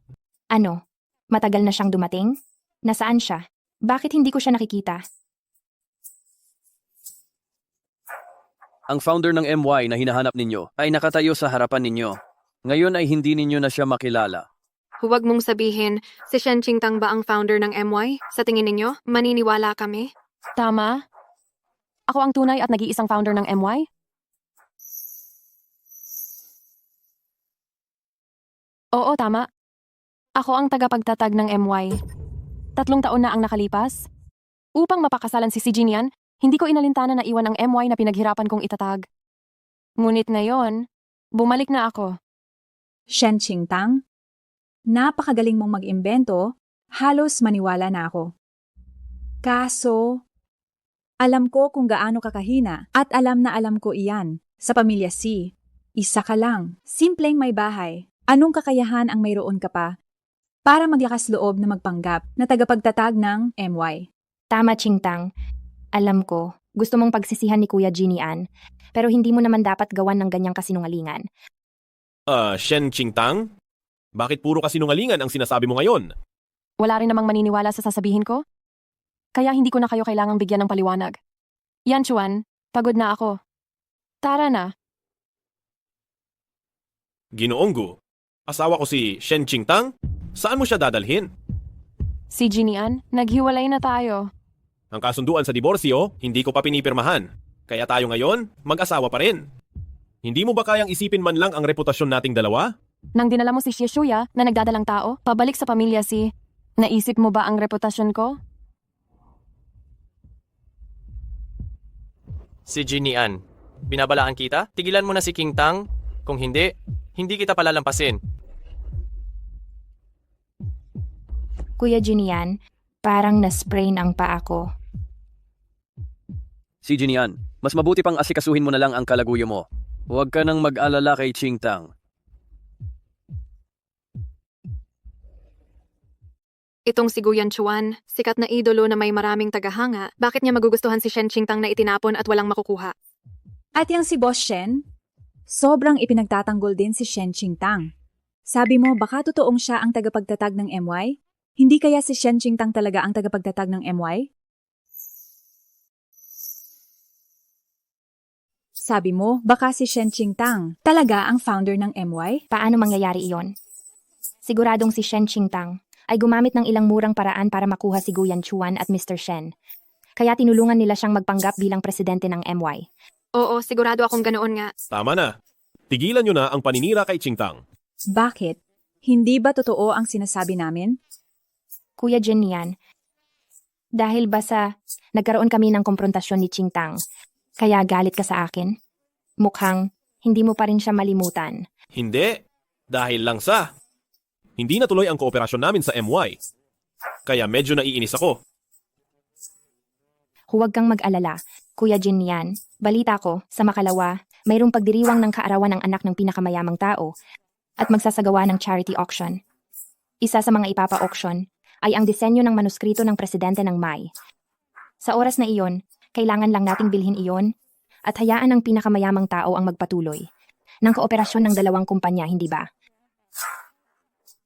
Ano? Matagal na siyang dumating? Nasaan siya? Bakit hindi ko siya nakikita? Ang founder ng MY na hinahanap ninyo ay nakatayo sa harapan ninyo. Ngayon ay hindi ninyo na siya makilala. Huwag mong sabihin, si Shen Qingtang ba ang founder ng MY? Sa tingin ninyo, maniniwala kami? Tama. Ako ang tunay at nag-iisang founder ng MY? Oo, tama. Ako ang tagapagtatag ng MY. 3 taon na ang nakalipas. Upang mapakasalan si Jinian, hindi ko inalintana na iwan ang MY na pinaghirapan kong itatag. Ngunit ngayon, bumalik na ako. Shen Qingtang, napakagaling mong mag-imbento, halos maniwala na ako. Kaso, alam ko kung gaano kakahina at alam na alam ko iyan. Sa pamilya Si, isa ka lang, simpleng may bahay. Anong kakayahan ang mayroon ka pa para maglakas loob na magpanggap na tagapagtatag ng MY? Tama, Qingtang. Alam ko, gusto mong pagsisihan ni Kuya Jinian, pero hindi mo naman dapat gawan ng ganyang kasinungalingan. Shen Qingtang? Bakit puro kasinungalingan ang sinasabi mo ngayon? Wala rin namang maniniwala sa sasabihin ko? Kaya hindi ko na kayo kailangang bigyan ng paliwanag. Yan, Chuan, pagod na ako. Tara na. Ginoong Gu, asawa ko si Shen Qingtang? Saan mo siya dadalhin? Si Jinian, naghiwalay na tayo. Ang kasunduan sa diborsyo, hindi ko pa pinipirmahan. Kaya tayo ngayon, mag-asawa pa rin. Hindi mo ba kayang isipin man lang ang reputasyon nating dalawa? Nang dinala mo si Shuya na nagdadalang tao, pabalik sa pamilya Si, naisip mo ba ang reputasyon ko? Si Jinian, binabalaan kita? Tigilan mo na si Qingtang. Kung hindi, hindi kita palalampasin. Kuya Jinian, parang na-sprain ang paa ko. Si Jinian, mas mabuti pang asikasuhin mo na lang ang kalaguyo mo. Huwag ka nang mag-alala kay Qingtang. Itong si Guyan Chuan, sikat na idolo na may maraming tagahanga, bakit niya magugustuhan si Shen Qingtang na itinapon at walang makukuha? At yung si Boss Shen, sobrang ipinagtatanggol din si Shen Qingtang. Sabi mo baka totoong siya ang tagapagtatag ng MY? Hindi kaya si Shen Qingtang talaga ang tagapagtatag ng MY? Sabi mo, baka si Shen Qingtang talaga ang founder ng MY? Paano mangyayari iyon? Siguradong si Shen Qingtang ay gumamit ng ilang murang paraan para makuha si Guyan Chuan at Mr. Shen. Kaya tinulungan nila siyang magpanggap bilang presidente ng MY. Oo, sigurado akong ganoon nga. Tama na. Tigilan nyo na ang paninira kay Qingtang. Bakit? Hindi ba totoo ang sinasabi namin? Kuya Jinian, dahil ba sa nagkaroon kami ng komprontasyon ni Qingtang, kaya galit ka sa akin? Mukhang hindi mo pa rin siya malimutan. Hindi. Dahil lang sa... Hindi natuloy ang kooperasyon namin sa MY. Kaya medyo naiinis ako. Huwag kang mag-alala. Kuya Jinian, balita ko, sa Makalawa, mayroong pagdiriwang ng kaarawan ng anak ng pinakamayamang tao at magsasagawa ng charity auction. Isa sa mga ipapa-auction ay ang disenyo ng manuskrito ng presidente ng MY. Sa oras na iyon, kailangan lang nating bilhin iyon at hayaan ng pinakamayamang tao ang magpatuloy ng kooperasyon ng 2 kumpanya, hindi ba?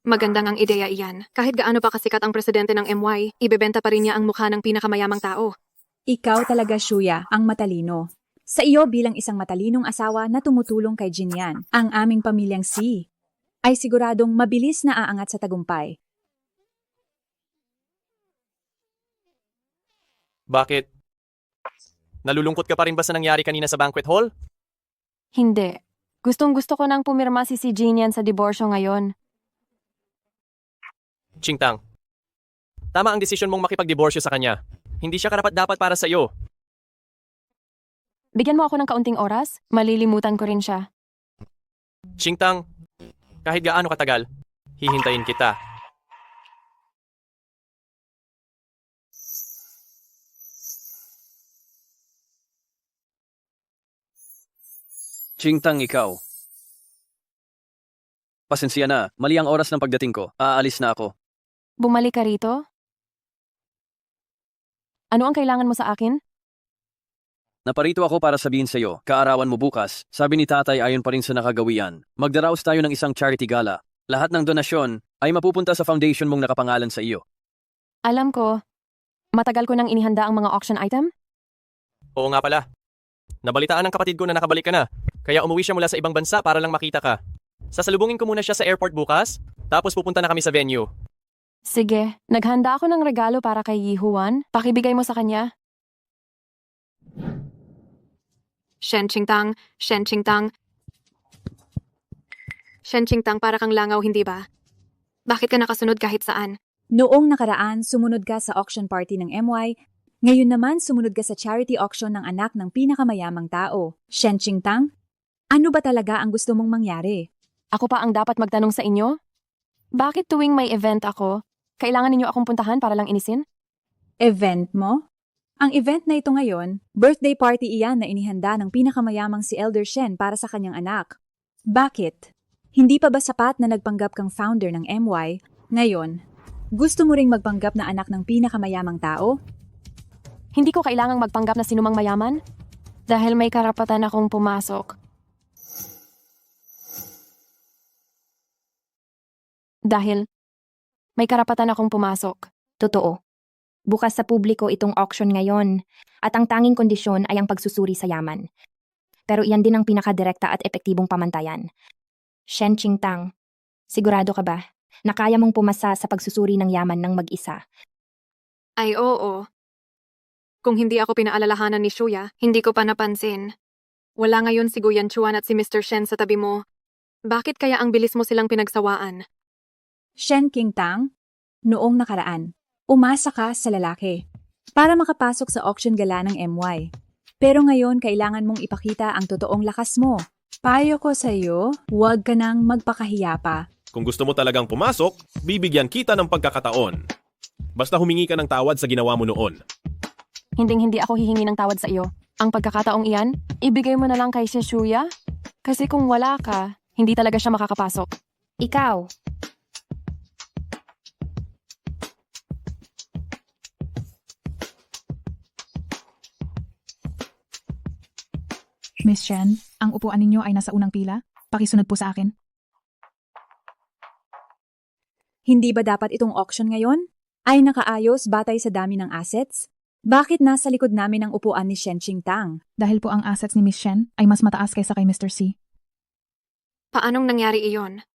Magandang ang ideya iyan. Kahit gaano pa kasikat ang presidente ng MY, ibebenta pa rin niya ang mukha ng pinakamayamang tao. Ikaw talaga, Shuya, ang matalino. Sa iyo bilang isang matalinong asawa na tumutulong kay Jinyan, ang aming pamilyang Si, ay siguradong mabilis na aangat sa tagumpay. Bakit? Nalulungkot ka pa rin ba sa nangyari kanina sa banquet hall? Hindi. Gustong-gusto ko nang pumirma si Jinian sa diborsyo ngayon. Chingtang. Tama ang desisyon mong makipagdiborsyo sa kanya. Hindi siya karapat-dapat para sa iyo. Bigyan mo ako ng kaunting oras, malilimutan ko rin siya. Chingtang, kahit gaano katagal, hihintayin kita. Chingtang, ikaw. Pasensya na, mali ang oras ng pagdating ko. Aalis na ako. Bumalik ka rito? Ano ang kailangan mo sa akin? Naparito ako para sabihin sa iyo, kaarawan mo bukas, sabi ni tatay ayon pa rin sa nakagawian. Magdaraos tayo ng isang charity gala. Lahat ng donasyon ay mapupunta sa foundation mong nakapangalan sa iyo. Alam ko. Matagal ko nang inihanda ang mga auction item? Oo nga pala. Nabalitaan ng kapatid ko na nakabalik ka na, kaya umuwi siya mula sa ibang bansa para lang makita ka. Sasalubungin ko muna siya sa airport bukas, tapos pupunta na kami sa venue. Sige, naghanda ako ng regalo para kay Yihuan. Pakibigay mo sa kanya. Shen Qingtang, Shen Qingtang. Shen Qingtang, para kang langaw, hindi ba? Bakit ka nakasunod kahit saan? Noong nakaraan, sumunod ka sa auction party ng MY. Ngayon naman, sumunod ka sa charity auction ng anak ng pinakamayamang tao. Shen Qingtang, ano ba talaga ang gusto mong mangyari? Ako pa ang dapat magtanong sa inyo? Bakit tuwing may event ako, kailangan ninyo akong puntahan para lang inisin? Event mo? Ang event na ito ngayon, birthday party iyan na inihanda ng pinakamayamang si Elder Shen para sa kanyang anak. Bakit? Hindi pa ba sapat na nagpanggap kang founder ng MY? Ngayon, gusto mo ring magpanggap na anak ng pinakamayamang tao? Hindi ko kailangang magpanggap na sinumang mayaman dahil may karapatan akong pumasok. Dahil may karapatan akong pumasok. Totoo. Bukas sa publiko itong auction ngayon at ang tanging kondisyon ay ang pagsusuri sa yaman. Pero iyan din ang pinakadirekta at epektibong pamantayan. Shen Qingtang, sigurado ka ba na kaya mong pumasa sa pagsusuri ng yaman ng mag-isa? Ay oo. Kung hindi ako pinaalalahanan ni Shuya, hindi ko pa napansin. Wala ngayon si Guyan Chuan at si Mr. Shen sa tabi mo. Bakit kaya ang bilis mo silang pinagsawaan? Shen Qingtang, noong nakaraan, umasa ka sa lalaki para makapasok sa auction gala ng MY. Pero ngayon kailangan mong ipakita ang totoong lakas mo. Payo ko sa iyo, huwag ka nang magpakahiya pa. Kung gusto mo talagang pumasok, bibigyan kita ng pagkakataon. Basta humingi ka ng tawad sa ginawa mo noon. Hinding-hindi ako hihingi ng tawad sa iyo. Ang pagkakataong iyan, ibigay mo na lang kay Shuya. Kasi kung wala ka, hindi talaga siya makakapasok. Ikaw. Miss Shen, ang upuan ninyo ay nasa unang pila. Pakisunod po sa akin. Hindi ba dapat itong auction ngayon? Ay nakaayos batay sa dami ng assets? Bakit nasa likod namin ang upuan ni Shen Qingtang? Dahil po ang assets ni Miss Shen ay mas mataas kaysa kay Mr. C. Paanong nangyari iyon?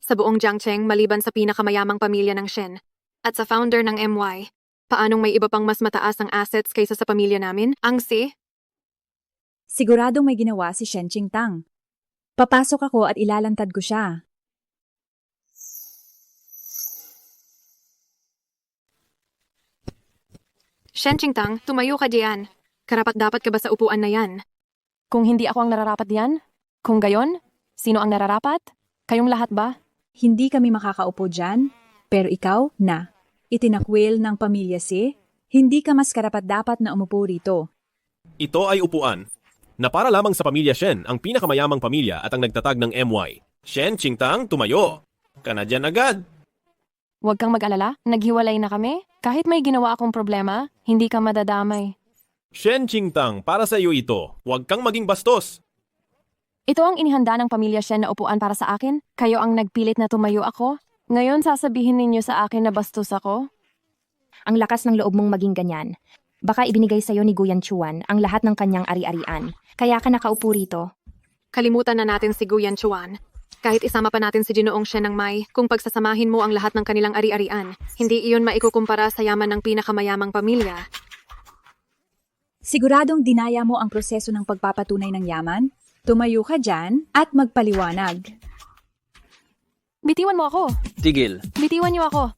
Sa buong Jiangcheng maliban sa pinakamayamang pamilya ng Shen at sa founder ng MY, paanong may iba pang mas mataas ang assets kaysa sa pamilya namin? Ang Si? Siguradong may ginawa si Shen Qingtang. Papasok ako at ilalantad ko siya. Shen Qingtang, tumayo ka diyan. Karapat-dapat ka ba sa upuan na yan? Kung hindi ako ang nararapat diyan? Kung gayon, sino ang nararapat? Kayong lahat ba? Hindi kami makakaupo dyan, pero ikaw na. Itinakwil ng pamilya Si, hindi ka mas karapat-dapat na umupo rito. Ito ay upuan na para lamang sa pamilya Shen, ang pinakamayamang pamilya at ang nagtatag ng MY. Shen Qingtang, tumayo! Ka na dyan agad! Huwag kang mag-alala, naghiwalay na kami. Kahit may ginawa akong problema, hindi ka madadamay. Shen Qingtang, para sa iyo ito. Huwag kang maging bastos. Ito ang inihanda ng pamilya Shen na upuan para sa akin. Kayo ang nagpilit na tumayo ako. Ngayon sasabihin ninyo sa akin na bastos ako? Ang lakas ng loob mong maging ganyan. Baka ibinigay sa'yo ni Guyan Chuan ang lahat ng kanyang ari-arian. Kaya ka nakaupo rito. Kalimutan na natin si Guyan Chuan. Kahit isama pa natin si Ginoong Shen ng Mai, kung pagsasamahin mo ang lahat ng kanilang ari-arian, hindi iyon maikukumpara sa yaman ng pinakamayamang pamilya. Siguradong dinaya mo ang proseso ng pagpapatunay ng yaman? Tumayo ka dyan at magpaliwanag. Bitiwan mo ako. Tigil. Bitiwan niyo ako.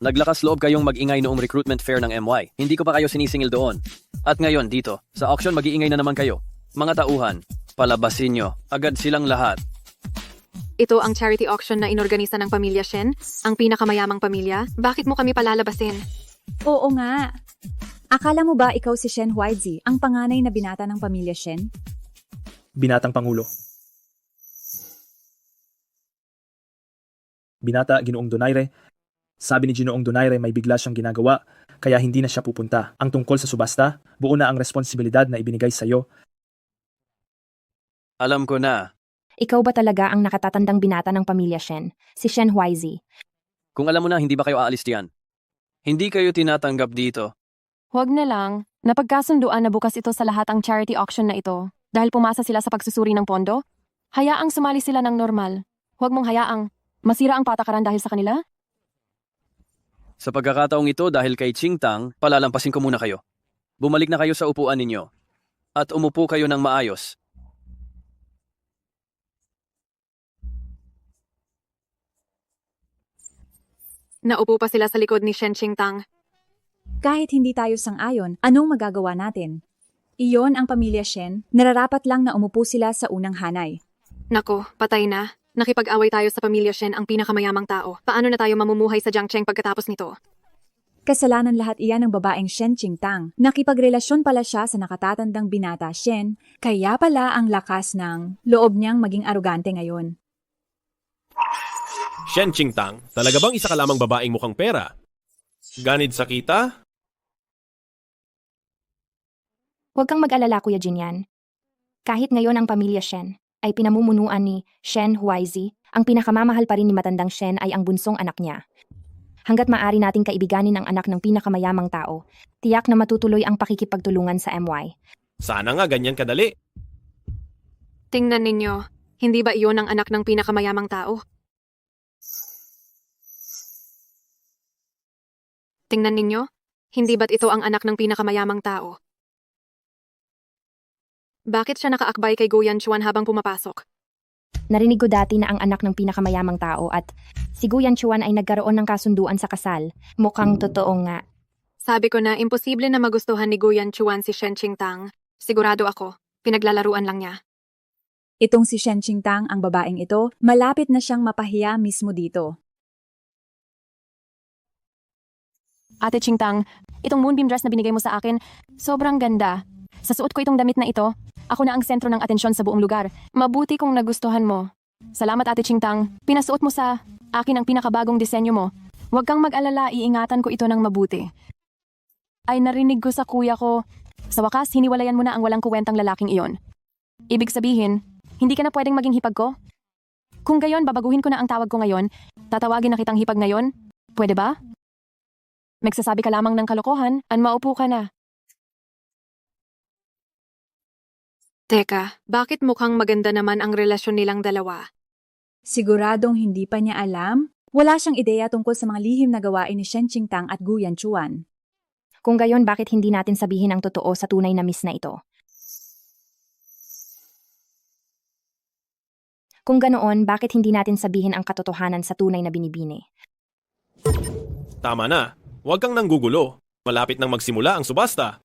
Naglakas loob kayong mag-ingay noong recruitment fair ng MY. Hindi ko pa kayo sinisingil doon. At ngayon dito, sa auction mag-iingay na naman kayo. Mga tauhan, palabasin nyo. Agad silang lahat. Ito ang charity auction na inorganisa ng pamilya Shen, ang pinakamayamang pamilya. Bakit mo kami palalabasin? Oo nga. Akala mo ba ikaw si Shen Huaizi, ang panganay na binata ng pamilya Shen? Binatang Pangulo. Binata Ginoong Donaire. Sabi ni Ginoong Donaire may bigla siyang ginagawa, kaya hindi na siya pupunta. Ang tungkol sa subasta, buo na ang responsibilidad na ibinigay sa iyo. Alam ko na. Ikaw ba talaga ang nakatatandang binata ng pamilya Shen? Si Shen Huaizi. Kung alam mo na, hindi ba kayo aalis diyan? Hindi kayo tinatanggap dito. Huwag na lang. Napagkasunduan na bukas ito sa lahat ang charity auction na ito. Dahil pumasa sila sa pagsusuri ng pondo, hayaang sumali sila ng normal. Huwag mong hayaang masira ang patakaran dahil sa kanila. Sa pagkakataong ito dahil kay Ching Tang, palalampasin ko muna kayo. Bumalik na kayo sa upuan ninyo. At umupo kayo ng maayos. Naupo pa sila sa likod ni Shen Qingtang. Kahit hindi tayo sang-ayon, anong magagawa natin? Iyon ang pamilya Shen, nararapat lang na umupo sila sa unang hanay. Nako, patay na. Nakipag-away tayo sa pamilya Shen, ang pinakamayamang tao. Paano na tayo mamumuhay sa Jiangcheng pagkatapos nito? Kasalanan lahat iyan ng babaeng Shen Qingtang. Nakipagrelasyon pala siya sa nakatatandang binata Shen, kaya pala ang lakas ng loob niyang maging arugante ngayon. Shen Qingtang, talaga bang isa ka lamang babaeng mukhang pera? Ganid sa kita? Huwag kang mag-alala, Kuya Jinyan. Kahit ngayon ang pamilya Shen ay pinamumunuan ni Shen Huaizi, ang pinakamamahal pa rin ni matandang Shen ay ang bunsong anak niya. Hanggat maaari nating kaibiganin ang anak ng pinakamayamang tao, tiyak na matutuloy ang pakikipagtulungan sa MY. Sana nga ganyan kadali. Tingnan ninyo, hindi ba iyon ang anak ng pinakamayamang tao? Tingnan ninyo, hindi ba't ito ang anak ng pinakamayamang tao? Bakit siya nakaakbay kay Guyan Chuan habang pumapasok? Narinig ko dati na ang anak ng pinakamayamang tao at si Guyan Chuan ay nagkaroon ng kasunduan sa kasal. Mukhang totoo nga. Sabi ko na imposible na magustuhan ni Guyan Chuan si Shen Qingtang. Sigurado ako, pinaglalaruan lang niya. Itong si Shen Qingtang, ang babaeng ito, malapit na siyang mapahiya mismo dito. Ate Qingtang, itong moonbeam dress na binigay mo sa akin, sobrang ganda. Sa suot ko itong damit na ito, ako na ang sentro ng atensyon sa buong lugar. Mabuti kung nagustuhan mo. Salamat Ate Qingtang, pinasuot mo sa akin ang pinakabagong disenyo mo. Huwag kang mag-alala, iingatan ko ito ng mabuti. Ay narinig ko sa kuya ko, sa wakas hiniwalayan mo na ang walang kuwentang lalaking iyon. Ibig sabihin, hindi ka na pwedeng maging hipag ko? Kung gayon, babaguhin ko na ang tawag ko ngayon. Tatawagin na kitang hipag ngayon. Pwede ba? Magsasabi ka lamang ng kalokohan, maupo ka na. Teka, bakit mukhang maganda naman ang relasyon nilang dalawa? Siguradong hindi pa niya alam? Wala siyang ideya tungkol sa mga lihim na gawain ni Shen Qingtang at Guyan Chuan. Kung gayon, bakit hindi natin sabihin ang totoo sa tunay na miss na ito? Kung ganoon, bakit hindi natin sabihin ang katotohanan sa tunay na binibini? Tama na. Huwag kang nanggugulo. Malapit nang magsimula ang subasta.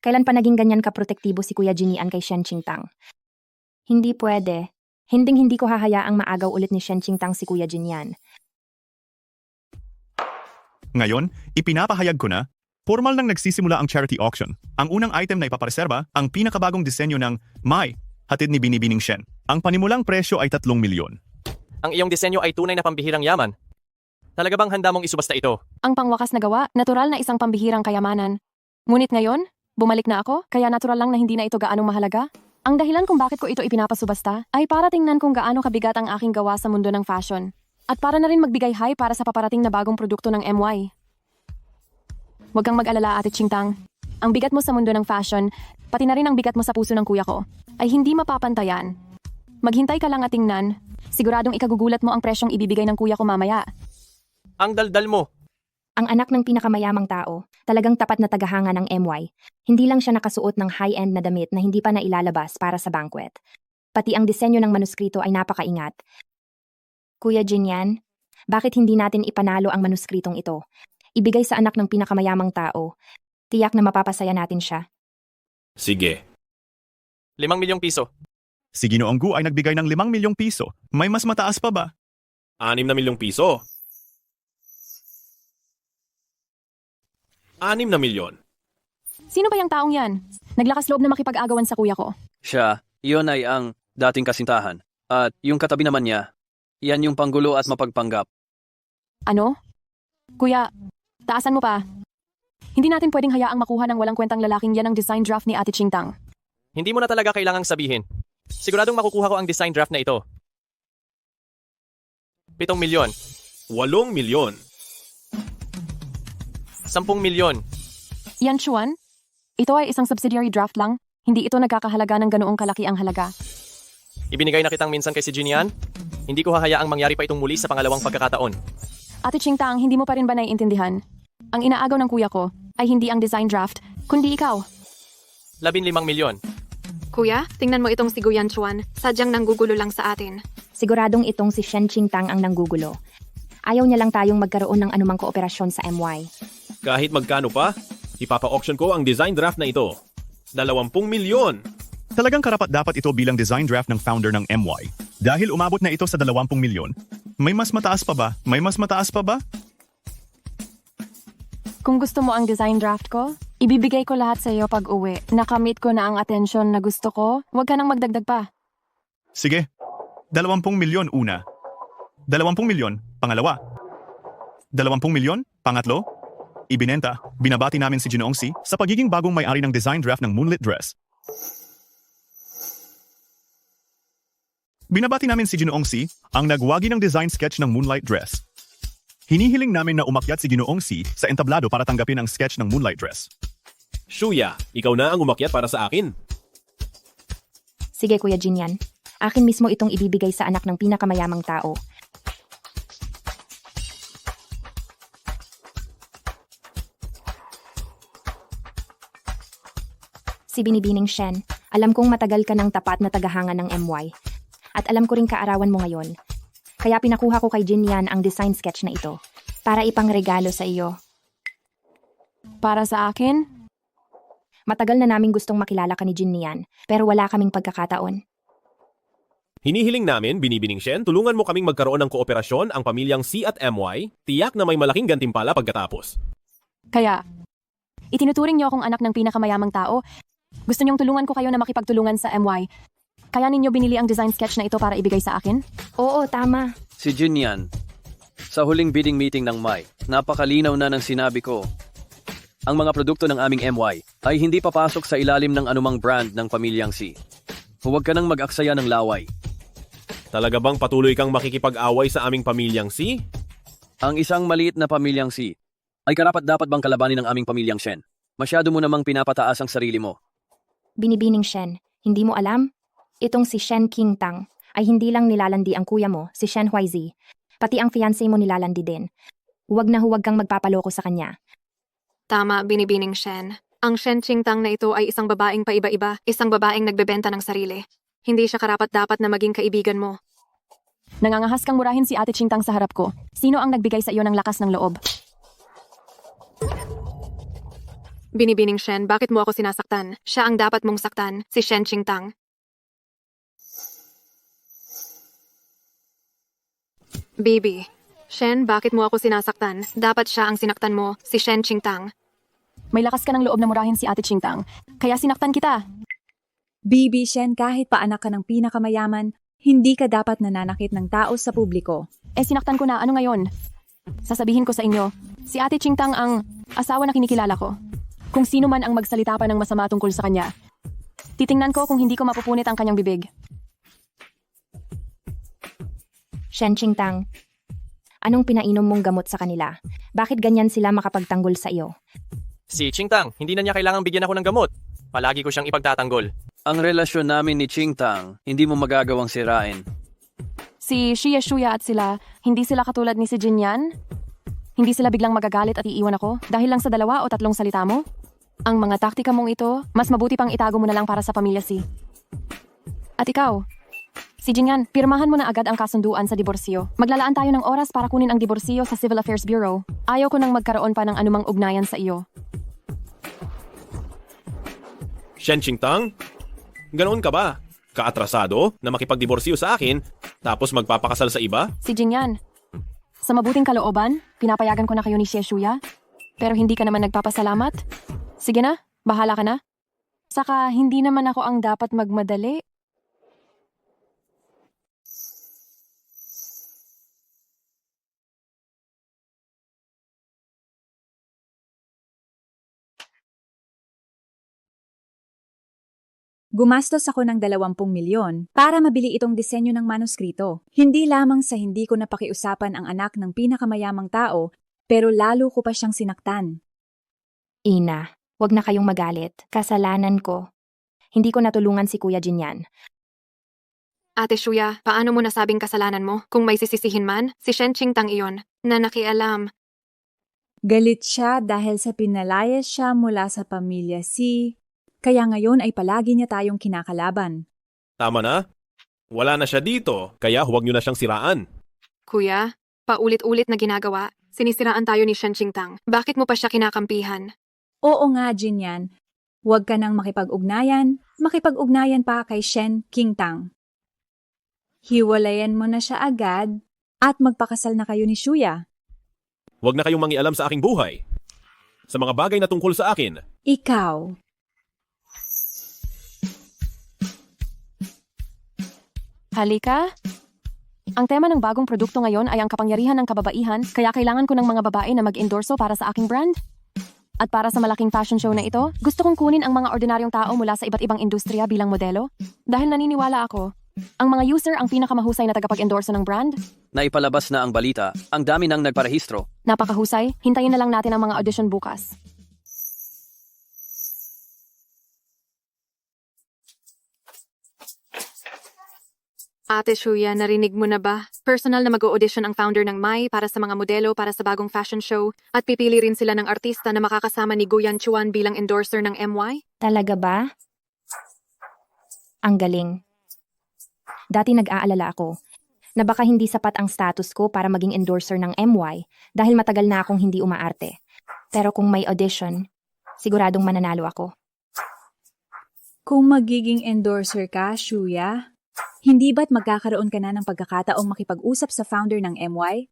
Kailan pa naging ganyan kaprotektibo si Kuya Jinian kay Shen Qingtang? Hindi pwede. Hinding-hindi ko hahayaang maagaw ulit ni Shen Qingtang si Kuya Jinian. Ngayon, ipinapahayag ko na, formal nang nagsisimula ang charity auction. Ang unang item na ipapareserba, ang pinakabagong disenyo ng Mai, hatid ni Binibining Shen. Ang panimulang presyo ay 3 milyon. Ang iyong disenyo ay tunay na pambihirang yaman. Talaga bang handa mong isubasta ito? Ang pangwakas na gawa, natural na isang pambihirang kayamanan. Ngunit ngayon, Bumalik na ako, kaya natural lang na hindi na ito gaanong mahalaga. Ang dahilan kung bakit ko ito ipinapasubasta ay para tingnan kung gaano kabigat ang aking gawa sa mundo ng fashion. At para na rin magbigay high para sa paparating na bagong produkto ng MY. Huwag kang mag-alala, Ate Chingtang. Ang bigat mo sa mundo ng fashion, pati na rin ang bigat mo sa puso ng kuya ko, ay hindi mapapantayan. Maghintay ka lang at tingnan. Siguradong ikagugulat mo ang presyong ibibigay ng kuya ko mamaya. Ang daldal mo. Ang anak ng pinakamayamang tao, talagang tapat na tagahanga ng MY. Hindi lang siya nakasuot ng high-end na damit na hindi pa nailalabas para sa banquet. Pati ang disenyo ng manuskrito ay napakaingat. Kuya Jinyan, bakit hindi natin ipanalo ang manuskritong ito? Ibigay sa anak ng pinakamayamang tao. Tiyak na mapapasaya natin siya. Sige. 5 milyong piso. Si Ginoong Gu ay nagbigay ng 5 milyong piso. May mas mataas pa ba? 6 na milyong piso. 6 na milyon. Sino ba yung taong yan? Naglakas loob na makipag-agawan sa kuya ko. Siya, iyon ay ang dating kasintahan. At yung katabi naman niya, yan yung panggulo at mapagpanggap. Ano? Kuya, taasan mo pa. Hindi natin pwedeng hayaang makuha ng walang kwentang lalaking yan ang design draft ni Ate Chingtang. Hindi mo na talaga kailangang sabihin. Siguradong makukuha ko ang design draft na ito. 7 milyon. 8 milyon. 10 milyon. Yan, Chuan? Ito ay isang subsidiary draft lang. Hindi ito nagkakahalaga ng ganoong kalaki ang halaga. Ibinigay na kitang minsan kay si Jinian. Hindi ko hahayaang mangyari pa itong muli sa pangalawang pagkakataon. Ate Chingtang, hindi mo pa rin ba naiintindihan? Ang inaagaw ng kuya ko ay hindi ang design draft, kundi ikaw. 15 milyon. Kuya, tingnan mo itong si Guyan Chuan. Sadyang nanggugulo lang sa atin. Siguradong itong si Shen Qingtang ang nanggugulo. Ayaw niya lang tayong magkaroon ng anumang kooperasyon sa MY. Kahit magkano pa, ipapa-auction ko ang design draft na ito. 20 milyon. Talagang karapat-dapat ito bilang design draft ng founder ng MY. Dahil umabot na ito sa 20 milyon. May mas mataas pa ba? May mas mataas pa ba? Kung gusto mo ang design draft ko, ibibigay ko lahat sa iyo pag uwi. Nakamit ko na ang atensyon na gusto ko. Huwag ka nang magdagdag pa. Sige. 20 milyon una. 20 milyon, pangalawa. 20 milyon, pangatlo. Ibinenta, binabati namin si Ginoong Si sa pagiging bagong may-ari ng design draft ng Moonlit Dress. Binabati namin si Ginoong Si, ang nagwagi ng design sketch ng Moonlight Dress. Hinihiling namin na umakyat si Ginoong Si sa entablado para tanggapin ang sketch ng Moonlight Dress. Shuya, ikaw na ang umakyat para sa akin. Sige, Kuya Jinyan. Akin mismo itong ibibigay sa anak ng pinakamayamang tao. Si Binibining Shen, alam kong matagal ka ng tapat na tagahanga ng MY. At alam ko rin kaarawan mo ngayon. Kaya pinakuha ko kay Jinyan ang design sketch na ito. Para ipangregalo sa iyo. Para sa akin? Matagal na naming gustong makilala ka ni Jinyan, pero wala kaming pagkakataon. Hinihiling namin, Binibining Shen, tulungan mo kaming magkaroon ng kooperasyon ang pamilyang Si at MY, tiyak na may malaking gantimpala pagkatapos. Kaya, itinuturing niyo akong anak ng pinakamayamang tao. Gusto niyong tulungan ko kayo na makipagtulungan sa MY. Kaya ninyo binili ang design sketch na ito para ibigay sa akin? Oo, tama. Si Jinyan, sa huling bidding meeting ng May, napakalinaw na ng sinabi ko. Ang mga produkto ng aming MY ay hindi papasok sa ilalim ng anumang brand ng pamilyang Si. Huwag ka nang mag-aksaya ng laway. Talaga bang patuloy kang makikipag-away sa aming pamilyang Si? Ang isang maliit na pamilyang Si ay karapat-dapat bang kalabanin ng aming pamilyang Shen? Masyado mo namang pinapataas ang sarili mo. Binibining Shen, hindi mo alam? Itong si Shen Qingtang ay hindi lang nilalandi ang kuya mo, si Shen Huaizi. Pati ang fiancé mo nilalandi din. Huwag na huwag kang magpapaloko sa kanya. Tama, Binibining Shen. Ang Shen Qingtang na ito ay isang babaeng paiba-iba, isang babaeng nagbebenta ng sarili. Hindi siya karapat-dapat na maging kaibigan mo. Nangangahas kang murahin si Ate Chingtang sa harap ko. Sino ang nagbigay sa iyo ng lakas ng loob? Binibining Shen, bakit mo ako sinasaktan? Siya ang dapat mong saktan, si Shen Qingtang. Baby, Shen, bakit mo ako sinasaktan? Dapat siya ang sinaktan mo, si Shen Qingtang. May lakas ka ng loob na murahin si Ate Chingtang, kaya sinaktan kita. Bibi Shen, kahit pa anak ka ng pinakamayaman, hindi ka dapat nananakit ng tao sa publiko. Sinaktan ko na, ano ngayon? Sasabihin ko sa inyo, si Ate Chingtang ang asawa na kinikilala ko. Kung sino man ang magsalita pa ng masama tungkol sa kanya. Titingnan ko kung hindi ko mapupunit ang kanyang bibig. Shen Qingtang, anong pinainom mong gamot sa kanila? Bakit ganyan sila makapagtanggol sa iyo? Si Qingtang, hindi na niya kailangang bigyan ako ng gamot. Palagi ko siyang ipagtatanggol. Ang relasyon namin ni Qingtang, hindi mo magagawang sirain. Si Xie Shuya at sila, hindi sila katulad ni si Jinyan? Hindi sila biglang magagalit at iiwan ako dahil lang sa 2 o 3 salita mo? Ang mga taktika mong ito, mas mabuti pang itago mo na lang para sa pamilya si. At ikaw, si Jinyan, pirmahan mo na agad ang kasunduan sa diborsyo. Maglalaan tayo ng oras para kunin ang diborsyo sa Civil Affairs Bureau. Ayaw ko nang magkaroon pa ng anumang ugnayan sa iyo. Shen Qingtang? Ganoon ka ba? Kaatrasado na makipagdiborsyo sa akin tapos magpapakasal sa iba? Si Jinyan, sa mabuting kalooban, pinapayagan ko na kayo ni Xie Shuya. Pero hindi ka naman nagpapasalamat? Sige na, bahala ka na. Saka hindi naman ako ang dapat magmadali. Gumastos ako ng 20 milyon para mabili itong disenyo ng manuskrito. Hindi lamang sa hindi ko napakiusapan ang anak ng pinakamayamang tao, pero lalo ko pa siyang sinaktan. Ina, wag na kayong magalit. Kasalanan ko. Hindi ko natulungan si Kuya Jinyan. Ate Shuya, paano mo nasabing kasalanan mo? Kung may sisisihin man, si Shen Qingtang iyon, na nakialam. Galit siya dahil sa pinalayas siya mula sa pamilya si... Kaya ngayon ay palagi niya tayong kinakalaban. Tama na. Wala na siya dito, kaya huwag niyo na siyang siraan. Kuya, paulit-ulit na ginagawa. Sinisiraan tayo ni Shen Qingtang. Bakit mo pa siya kinakampihan? Oo nga, Jinyan. Huwag ka nang makipag-ugnayan pa kay Shen Qingtang. Hiwalayan mo na siya agad at magpakasal na kayo ni Shuya. Huwag na kayong mangialam sa aking buhay. Sa mga bagay na tungkol sa akin. Ikaw. Halika. Ang tema ng bagong produkto ngayon ay ang kapangyarihan ng kababaihan, kaya kailangan ko ng mga babae na mag-endorso para sa aking brand. At para sa malaking fashion show na ito, gusto kong kunin ang mga ordinaryong tao mula sa iba't ibang industriya bilang modelo. Dahil naniniwala ako, ang mga user ang pinakamahusay na tagapag-endorso ng brand. Naipalabas na ang balita, ang dami nang nagparehistro. Napakahusay, hintayin na lang natin ang mga audition bukas. Ate Shuya, narinig mo na ba? Personal na mag-audition ang founder ng Mai para sa mga modelo para sa bagong fashion show at pipili rin sila ng artista na makakasama ni Guyan Chuan bilang endorser ng MY? Talaga ba? Ang galing. Dati nag-aalala ako na baka hindi sapat ang status ko para maging endorser ng MY dahil matagal na akong hindi umaarte. Pero kung may audition, siguradong mananalo ako. Kung magiging endorser ka, Shuya, hindi ba't magkakaroon ka na ng pagkakataong makipag-usap sa founder ng MY?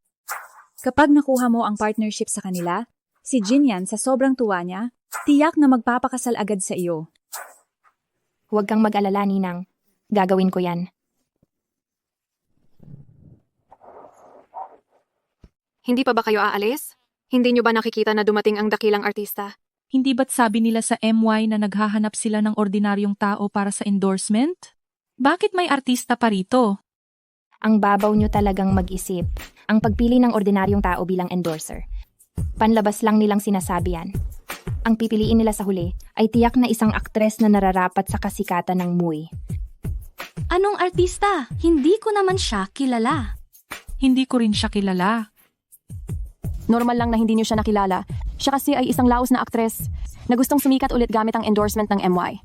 Kapag nakuha mo ang partnership sa kanila, si Jinyan sa sobrang tuwa niya, tiyak na magpapakasal agad sa iyo. Huwag kang mag-alala, Ninang. Gagawin ko yan. Hindi pa ba kayo aalis? Hindi nyo ba nakikita na dumating ang dakilang artista? Hindi ba't sabi nila sa MY na naghahanap sila ng ordinaryong tao para sa endorsement? Bakit may artista pa rito? Ang babaw nyo talagang mag-isip. Ang pagpili ng ordinaryong tao bilang endorser. Panlabas lang nilang sinasabi yan. Ang pipiliin nila sa huli ay tiyak na isang aktres na nararapat sa kasikatan ng MUI. Anong artista? Hindi ko naman siya kilala. Hindi ko rin siya kilala. Normal lang na hindi niyo siya nakilala. Siya kasi ay isang laos na aktres na gustong sumikat ulit gamit ang endorsement ng MY.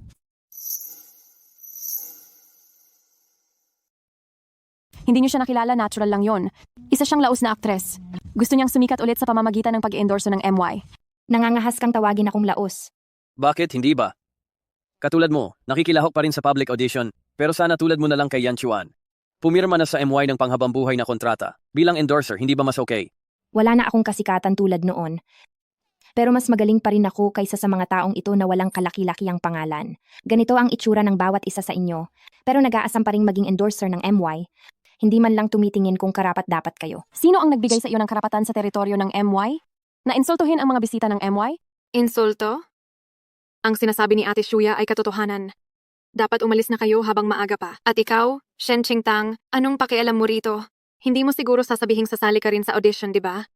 Hindi niyo siya nakilala, natural lang yon. Isa siyang laos na aktres. Gusto niyang sumikat ulit sa pamamagitan ng pag-endorso ng MY. Nangangahas kang tawagin akong laos. Bakit hindi ba? Katulad mo, nakikilahok pa rin sa public audition, pero sana tulad mo na lang kay Yan Chuan. Pumirma na sa MY ng panghabambuhay na kontrata. Bilang endorser, hindi ba mas okay? Wala na akong kasikatan tulad noon. Pero mas magaling pa rin ako kaysa sa mga taong ito na walang kalaki-laki ang pangalan. Ganito ang itsura ng bawat isa sa inyo. Pero nag-aasam pa rin maging endorser ng MY. Hindi man lang tumitingin kung karapat-dapat kayo. Sino ang nagbigay sa iyo ng karapatan sa teritoryo ng MY? Na insultuhin ang mga bisita ng MY? Insulto? Ang sinasabi ni Ate Shuya ay katotohanan. Dapat umalis na kayo habang maaga pa. At ikaw, Shen Qingtang, anong pakialam mo rito? Hindi mo siguro sasabihing sasali ka rin sa audition, di ba?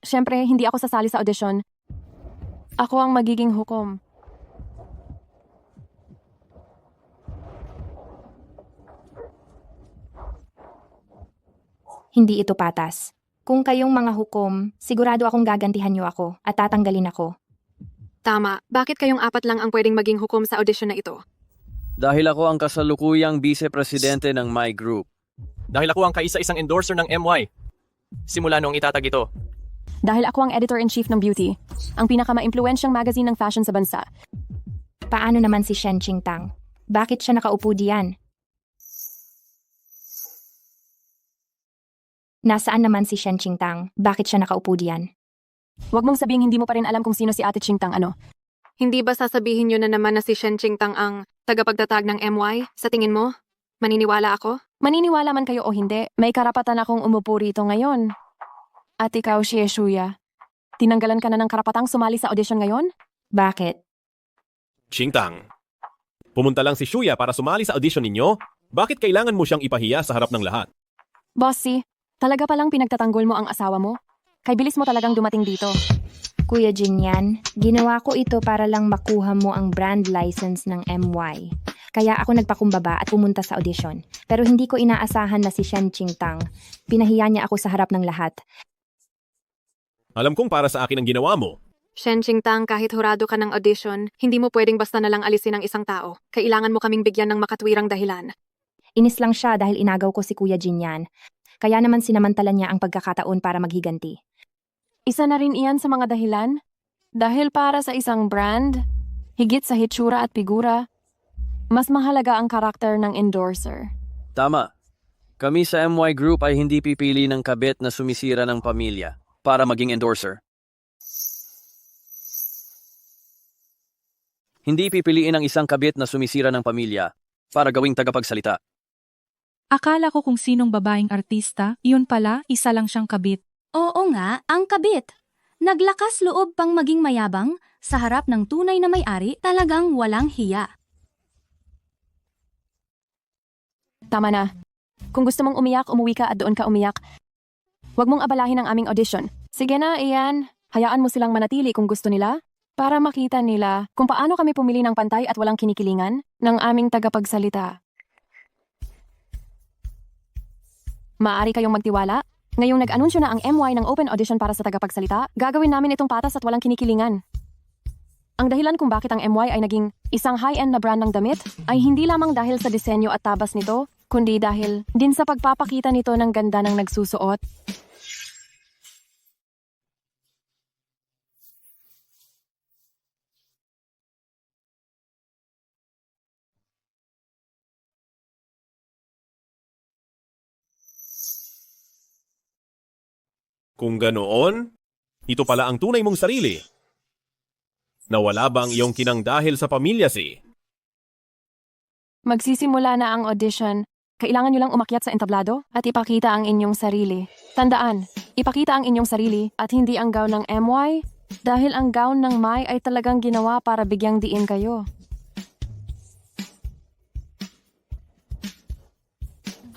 Siyempre, hindi ako sasali sa audition. Ako ang magiging hukom. Hindi ito patas. Kung kayong mga hukom, sigurado akong gagantihan niyo ako at tatanggalin ako. Tama, bakit kayong apat lang ang pwedeng maging hukom sa audition na ito? Dahil ako ang kasalukuyang vice-presidente ng My Group. Dahil ako ang kaisa-isang endorser ng MY. Simula noong itatag ito. Dahil ako ang editor-in-chief ng Beauty, ang pinaka-maimpluwensyang magazine ng fashion sa bansa. Paano naman si Shen Qingtang? Bakit siya nakaupo diyan? Nasaan naman si Shen Qingtang? Bakit siya nakaupo diyan? Huwag mong sabihing hindi mo pa rin alam kung sino si Ate Qingtang ano. Hindi ba sasabihin nyo na naman na si Shen Qingtang ang tagapagtatag ng MY? Sa tingin mo? Maniniwala ako? Maniniwala man kayo o hindi, may karapatan akong umupo rito ngayon. At ikaw, Xie Shuya, tinanggalan ka na ng karapatang sumali sa audition ngayon? Bakit? Qingtang, pumunta lang si Shuya para sumali sa audition ninyo? Bakit kailangan mo siyang ipahiya sa harap ng lahat? Bossy, talaga palang pinagtatanggol mo ang asawa mo? Kay bilis mo talagang dumating dito. Kuya Jinyan, ginawa ko ito para lang makuha mo ang brand license ng MY. Kaya ako nagpakumbaba at pumunta sa audition. Pero hindi ko inaasahan na si Shen Qingtang. Pinahiya niya ako sa harap ng lahat. Alam kong para sa akin ang ginawa mo. Shen Qingtang, kahit hurado ka ng audition, hindi mo pwedeng basta na lang alisin ang isang tao. Kailangan mo kaming bigyan ng makatwirang dahilan. Inis lang siya dahil inagaw ko si Kuya Jinyan. Kaya naman sinamantala niya ang pagkakataon para maghiganti. Isa na rin iyan sa mga dahilan. Dahil para sa isang brand, higit sa hitsura at figura, mas mahalaga ang karakter ng endorser. Tama. Kami sa MY Group ay hindi pipili ng kabit na sumisira ng pamilya para maging endorser. Hindi pipiliin ang isang kabit na sumisira ng pamilya para gawing tagapagsalita. Akala ko kung sinong babaeng artista, iyon pala, isa lang siyang kabit. Oo nga, ang kabit. Naglakas loob pang maging mayabang sa harap ng tunay na may-ari, talagang walang hiya. Tama na. Kung gusto mong umiyak, umuwi ka at doon ka umiyak. Huwag mong abalahin ang aming audition. Sige na, Ian. Hayaan mo silang manatili kung gusto nila para makita nila kung paano kami pumili ng pantay at walang kinikilingan ng aming tagapagsalita. Maaari kayong magtiwala. Ngayong nag-anunsyo na ang MY ng open audition para sa tagapagsalita, gagawin namin itong patas at walang kinikilingan. Ang dahilan kung bakit ang MY ay naging isang high-end na brand ng damit ay hindi lamang dahil sa disenyo at tabas nito, kundi dahil din sa pagpapakita nito ng ganda ng nagsusuot. Kung ganoon, ito pala ang tunay mong sarili. Nawala ba ang iyong kinang dahil sa pamilya si? Magsisimula na ang audition. Kailangan nyo lang umakyat sa entablado at ipakita ang inyong sarili. Tandaan, ipakita ang inyong sarili at hindi ang gown ng MY dahil ang gown ng Mai ay talagang ginawa para bigyang diin kayo.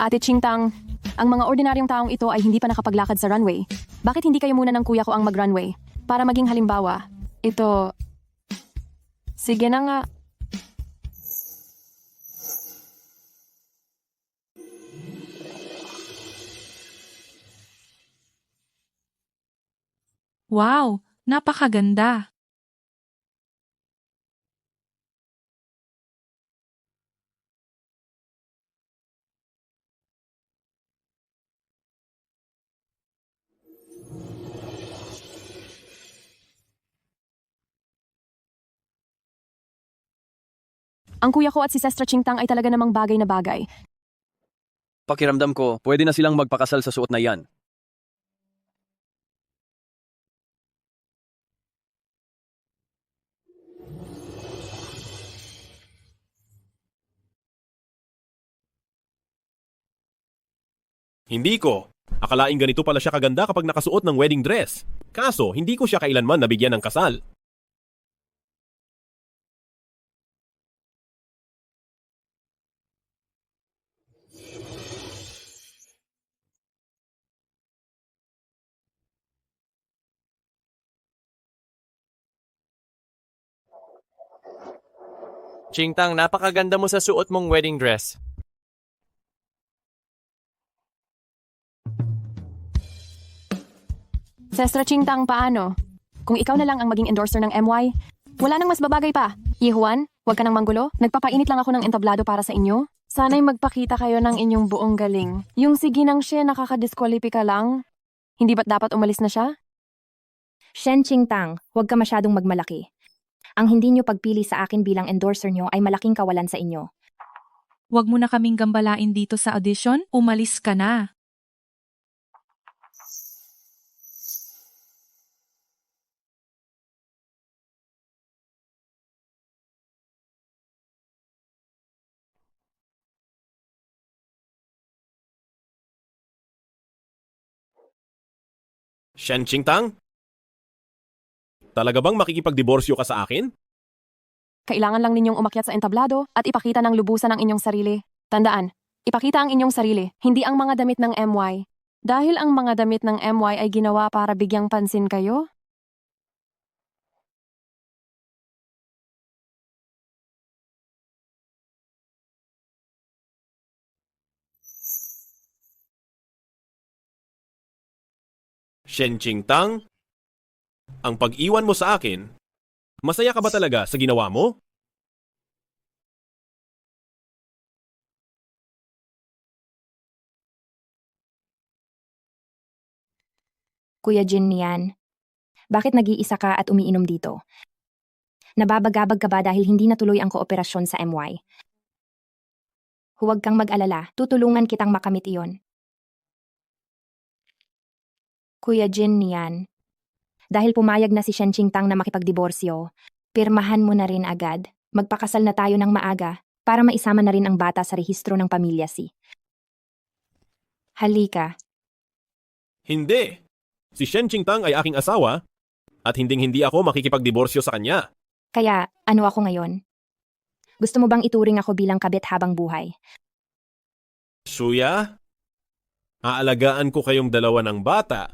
Ate Qingtang, ang mga ordinaryong taong ito ay hindi pa nakapaglakad sa runway. Bakit hindi kayo muna ng kuya ko ang mag-runway? Para maging halimbawa, ito... Sige na nga. Wow, napakaganda. Ang kuya ko at si Sestra Qingtang ay talaga namang bagay na bagay. Pakiramdam ko, pwede na silang magpakasal sa suot na yan. Hindi ko. Akalaing ganito pala siya kaganda kapag nakasuot ng wedding dress. Kaso, hindi ko siya kailanman nabigyan ng kasal. Chingtang, napakaganda mo sa suot mong wedding dress. Sestra Chingtang, paano? Kung ikaw na lang ang maging endorser ng MY, wala nang mas babagay pa. Yihuan, huwag ka nang manggulo. Nagpapainit lang ako ng entablado para sa inyo. Sana'y magpakita kayo ng inyong buong galing. Yung si Ginang siya nakakadiskwalipika lang. Hindi ba't dapat umalis na siya? Shen Qingtang, huwag ka masyadong magmalaki. Ang hindi nyo pagpili sa akin bilang endorser nyo ay malaking kawalan sa inyo. Huwag mo na kaming gambalain dito sa audition, umalis ka na. Shen Qingtang? Talaga bang makikipagdiborsyo ka sa akin? Kailangan lang ninyong umakyat sa entablado at ipakita ng lubusan ang inyong sarili. Tandaan, ipakita ang inyong sarili, hindi ang mga damit ng MY. Dahil ang mga damit ng MY ay ginawa para bigyang pansin kayo? Shen Qingtang? Ang pag-iwan mo sa akin, masaya ka ba talaga sa ginawa mo? Kuya Jin Nian, bakit nag-iisa ka at umiinom dito? Nababagabag ka ba dahil hindi natuloy ang kooperasyon sa MY? Huwag kang mag-alala, tutulungan kitang makamit iyon. Kuya Jin Nian, dahil pumayag na si Shen Qingtang na makipagdiborsyo, pirmahan mo na rin agad. Magpakasal na tayo ng maaga para maisama na rin ang bata sa rehistro ng pamilya si. Halika. Hindi. Si Shen Qingtang ay aking asawa at hinding-hindi ako makikipagdiborsyo sa kanya. Kaya, ano ako ngayon? Gusto mo bang ituring ako bilang kabit habang buhay? Suya, aalagaan ko kayong dalawa ng bata.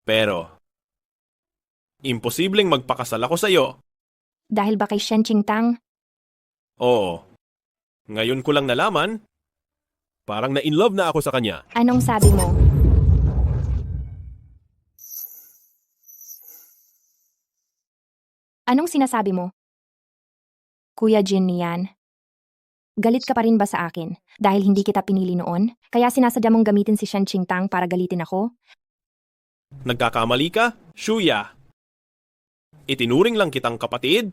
Pero, imposibleng magpakasal ako sa iyo. Dahil ba kay Shen Qingtang? Oo. Ngayon ko lang nalaman, parang na-inlove na ako sa kanya. Anong sabi mo? Anong sinasabi mo? Kuya Jin Nian, galit ka pa rin ba sa akin dahil hindi kita pinili noon? Kaya sinasadya mong gamitin si Shen Qingtang para galitin ako? Nagkakamali ka, Shuya. Itinuring lang kitang kapatid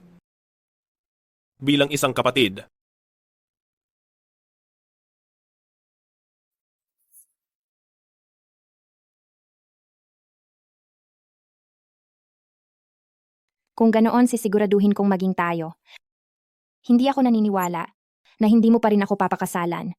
bilang isang kapatid. Kung ganoon, sisiguraduhin kong maging tayo. Hindi ako naniniwala na hindi mo pa rin ako papakasalan.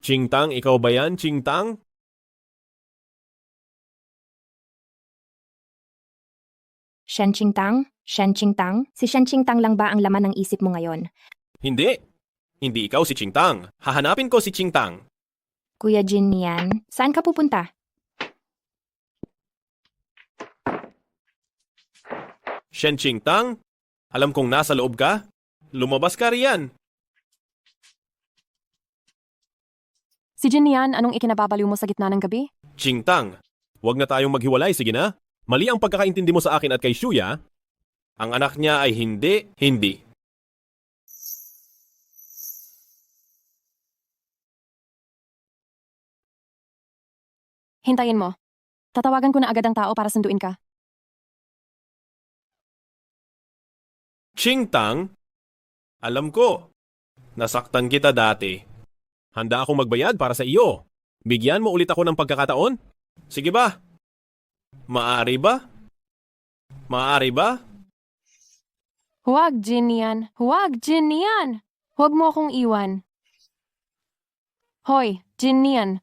Qingtang, ikaw ba yan, Qingtang? Shen Qingtang? Shen Qingtang? Si Shen Qingtang lang ba ang laman ng isip mo ngayon? Hindi. Hindi ikaw si Qingtang. Hahanapin ko si Qingtang. Kuya Jin Nian, saan ka pupunta? Shen Qingtang, alam kong nasa loob ka. Lumabas ka riyan. Si Jin Nian, anong ikinababaliw mo sa gitna ng gabi? Qingtang, huwag na tayong maghiwalay, sige na. Mali ang pagkakaintindi mo sa akin at kay Shuya. Ang anak niya ay hindi. Hintayin mo. Tatawagan ko na agad ang tao para sunduin ka. Qingtang, alam ko. Nasaktan kita dati. Handa akong magbayad para sa iyo. Bigyan mo ulit ako ng pagkakataon? Sige ba? Maaari ba? Maaari ba? Huwag, Jin Nian. Huwag, Jin Nian. Huwag mo akong iwan. Hoy, Jin Nian.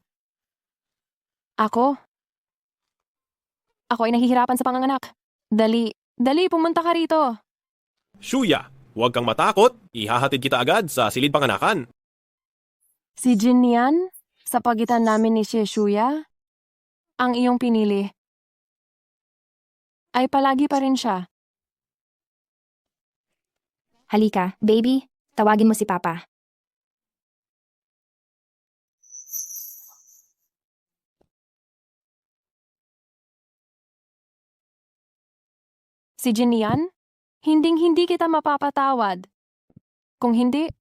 Ako? Ako ay nahihirapan sa panganganak. Dali, pumunta ka rito. Shuya, huwag kang matakot. Ihahatid kita agad sa silid panganakan. Si Jin Nian, sa pagitan namin ni Shuya, ang iyong pinili, ay palagi pa rin siya. Halika, baby. Tawagin mo si Papa. Si Jin Nian, hinding-hindi kita mapapatawad. Kung hindi,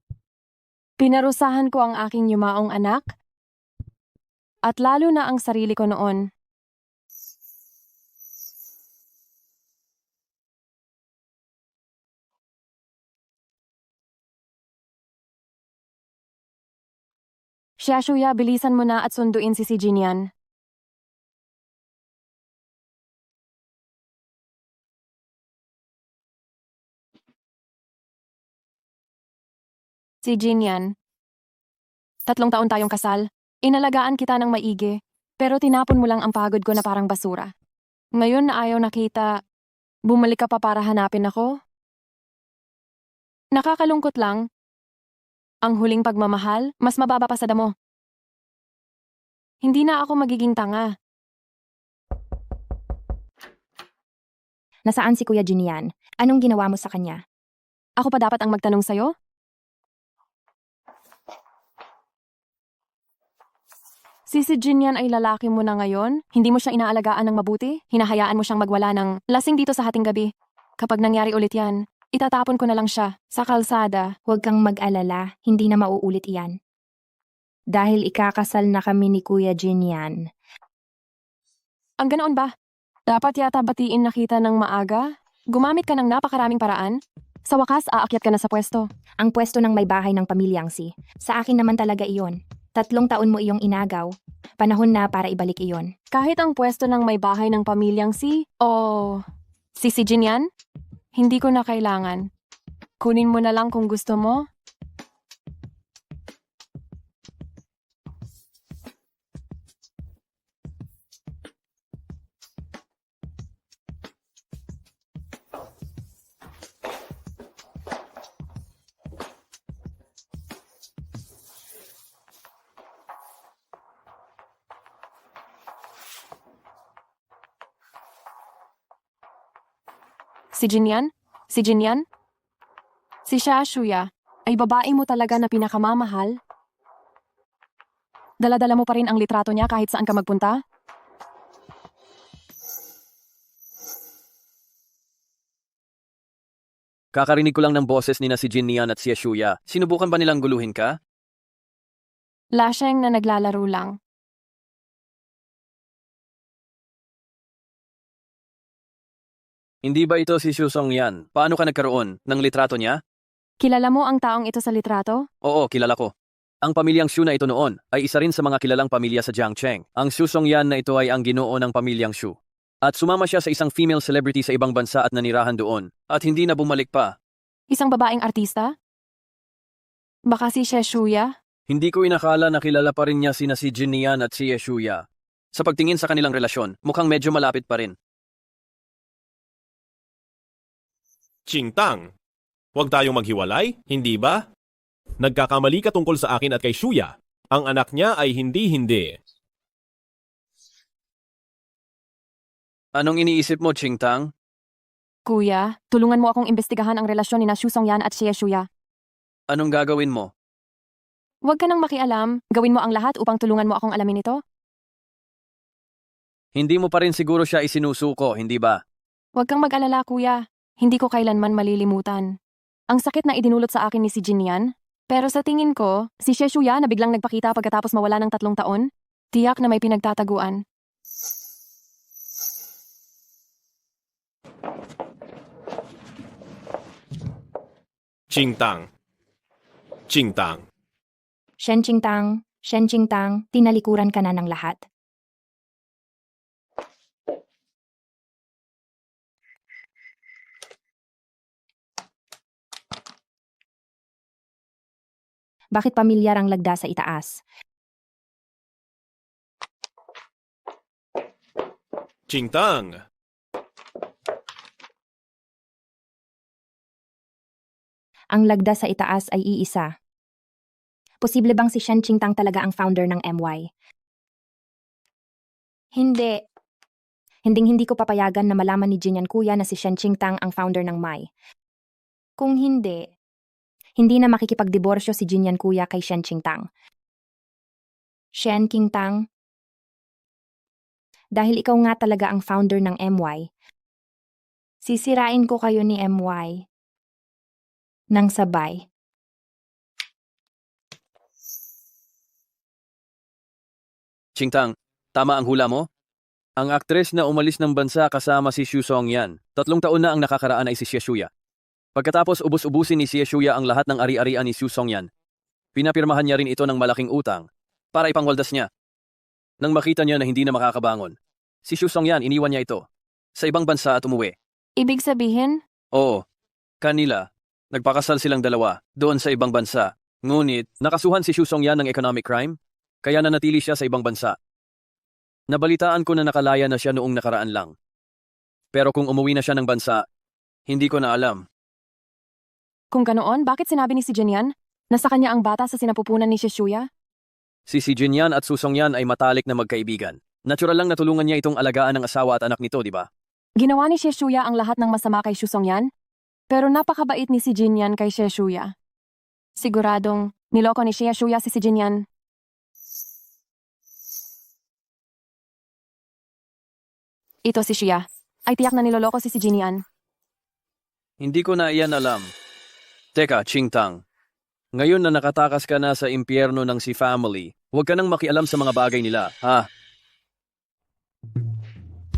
pinarusahan ko ang aking yumaong anak at lalo na ang sarili ko noon. Shuya, bilisan mo na at sunduin si Jinian. Si Jinian. 3 taon tayong kasal. Inalagaan kita ng maigi, pero tinapon mo lang ang pagod ko na parang basura. Ngayon na ayaw nakita, bumalik ka pa para hanapin ako? Nakakalungkot lang. Ang huling pagmamahal, mas mababa pa sa damo. Hindi na ako magiging tanga. Nasaan si Kuya Jinian? Anong ginawa mo sa kanya? Ako pa dapat ang magtanong sa'yo? Si Jinian ay lalaki mo na ngayon? Hindi mo siya inaalagaan ng mabuti? Hinahayaan mo siyang magwala ng lasing dito sa hating gabi? Kapag nangyari ulit yan, itatapon ko na lang siya sa kalsada. Huwag kang mag-alala, hindi na mauulit iyan. Dahil ikakasal na kami ni Kuya Jinian. Ang ganoon ba? Dapat yata batiin na kita ng maaga? Gumamit ka ng napakaraming paraan? Sa wakas, aakyat ka na sa pwesto. Ang pwesto ng may bahay ng pamilyang si. Sa akin naman talaga iyon. 3 taon mo iyong inagaw. Panahon na para ibalik iyon. Kahit ang pwesto ng may bahay ng pamilyang si Jinian, hindi ko na kailangan. Kunin mo na lang kung gusto mo. Si Jinian? Si Shuya, ay babae mo talaga na pinakamamahal? Dala-dala mo pa rin ang litrato niya kahit saan ka magpunta? Kakarinig ko lang ng boses ni na si Jinian at si Shuya. Sinubukan ba nilang guluhin ka? Lasheng na naglalaro lang. Hindi ba ito si Xu Songyan? Paano ka nagkaroon ng litrato niya? Kilala mo ang taong ito sa litrato? Oo, kilala ko. Ang pamilyang Xu na ito noon ay isa rin sa mga kilalang pamilya sa Jiangcheng. Ang Xu Songyan na ito ay ang ginoo ng pamilyang Xu. At sumama siya sa isang female celebrity sa ibang bansa at nanirahan doon. At hindi na bumalik pa. Isang babaeng artista? Baka si Shuya? Hindi ko inakala na kilala pa rin niya sina si Jinian at si Shuya. Sa pagtingin sa kanilang relasyon, mukhang medyo malapit pa rin. Chingtang, huwag tayong maghiwalay, hindi ba? Nagkakamali ka tungkol sa akin at kay Shuya. Ang anak niya ay hindi. Anong iniisip mo, Chingtang? Kuya, tulungan mo akong imbestigahan ang relasyon ni na Xu Songyan at Shuya. Anong gagawin mo? Huwag ka nang makialam. Gawin mo ang lahat upang tulungan mo akong alamin ito. Hindi mo pa rin siguro siya isinusuko, hindi ba? Huwag kang mag-alala, kuya. Hindi ko kailanman malilimutan. Ang sakit na idinulot sa akin ni si Jinian, pero sa tingin ko, si Shuya na biglang nagpakita pagkatapos mawala ng 3 taon, tiyak na may pinagtataguan. Chingtang. Shen Chingtang, tinalikuran ka na ng lahat. Bakit pamilyar ang lagda sa itaas? Chingtang, Ang lagda sa itaas ay iisa. Posible bang si Shen Qingtang talaga ang founder ng MY? Hindi. Hinding-hindi ko papayagan na malaman ni Jinyan Kuya na si Shen Qingtang ang founder ng MY. Kung hindi, hindi na makikipagdiborsyo si Jinyan Kuya kay Shen Qingtang. Shen Qingtang, dahil ikaw nga talaga ang founder ng MY, sisirain ko kayo ni MY nang sabay. Qingtang, tama ang hula mo? Ang aktres na umalis ng bansa kasama si Xu Songyan. 3 taon na ang nakakaraan ay si Xie Shuya. Pagkatapos ubus-ubusin ni Xie Shuya ang lahat ng ari-arian ni Xu Songyan, pinapirmahan niya rin ito ng malaking utang para ipangwaldas niya. Nang makita niya na hindi na makakabangon, si Xu Songyan iniwan niya ito sa ibang bansa at umuwi. Ibig sabihin, Oo, kanila. Nagpakasal silang dalawa doon sa ibang bansa. Ngunit, nakasuhan si Xu Songyan ng economic crime, kaya nanatili siya sa ibang bansa. Nabalitaan ko na nakalaya na siya noong nakaraan lang. Pero kung umuwi na siya ng bansa, hindi ko na alam. kung ganoon, bakit sinabi ni si Jinyan na sa kanya ang bata sa sinapupunan ni Shishuya? Si Jinyan at Su Songyan ay matalik na magkaibigan. Natural lang natulungan niya itong alagaan ng asawa at anak nito, di ba? Ginawa ni Shishuya ang lahat ng masama kay Xu Songyan, pero napakabait ni si Jinyan kay Shishuya. Siguradong niloko ni Shishuya si Jinyan. Ito si Shia. Ay tiyak na niloloko si Jinyan. Hindi ko na iyan alam. Teka, Qingtang. Ngayon na nakatakas ka na sa impyerno ng si family, huwag ka nang makialam sa mga bagay nila, ha?